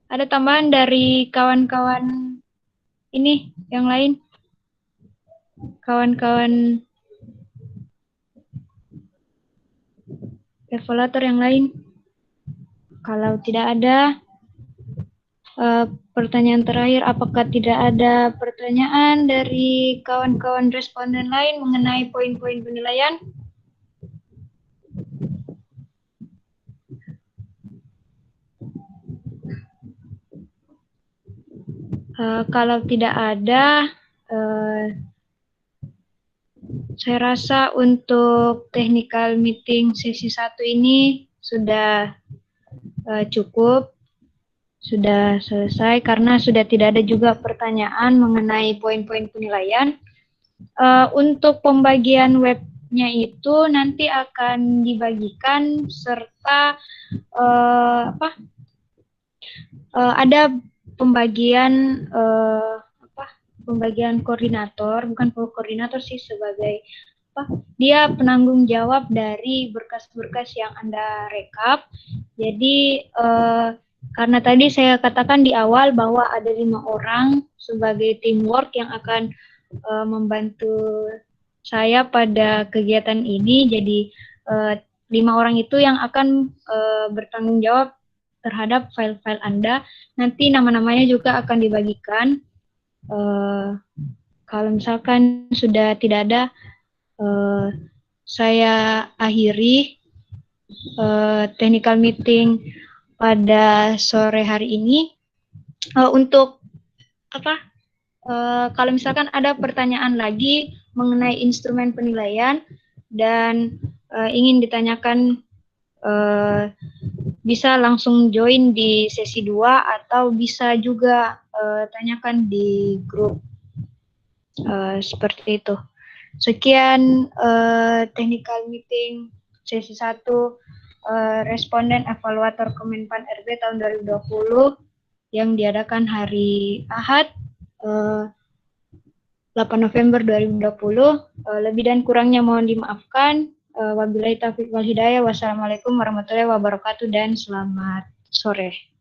ada tambahan dari kawan-kawan ini yang lain? Kawan-kawan evaluator yang lain? Kalau tidak ada, pertanyaan terakhir, apakah tidak ada pertanyaan dari kawan-kawan responden lain mengenai poin-poin penilaian? Kalau tidak ada, saya rasa untuk technical meeting sesi 1 ini sudah cukup, sudah selesai karena sudah tidak ada juga pertanyaan mengenai poin-poin penilaian. Untuk pembagian webnya itu nanti akan dibagikan serta ada pembagian pembagian koordinator, bukan koordinator sih, sebagai dia penanggung jawab dari berkas-berkas yang Anda rekap. Jadi karena tadi saya katakan di awal bahwa ada 5 orang sebagai teamwork yang akan membantu saya pada kegiatan ini. Jadi 5 orang itu yang akan bertanggung jawab terhadap file-file Anda. Nanti nama-namanya juga akan dibagikan. Kalau misalkan sudah tidak ada, saya akhiri technical meeting pada sore hari ini. Untuk kalau misalkan ada pertanyaan lagi mengenai instrumen penilaian dan ingin ditanyakan, bisa langsung join di sesi 2 atau bisa juga tanyakan di grup seperti itu. Sekian technical meeting sesi 1 responden evaluator Kemenpan RB tahun 2020 yang diadakan hari Ahad 8 November 2020. Lebih dan kurangnya mohon dimaafkan. Wabillahi taufiq wal hidayah. Wassalamualaikum warahmatullahi wabarakatuh dan selamat sore.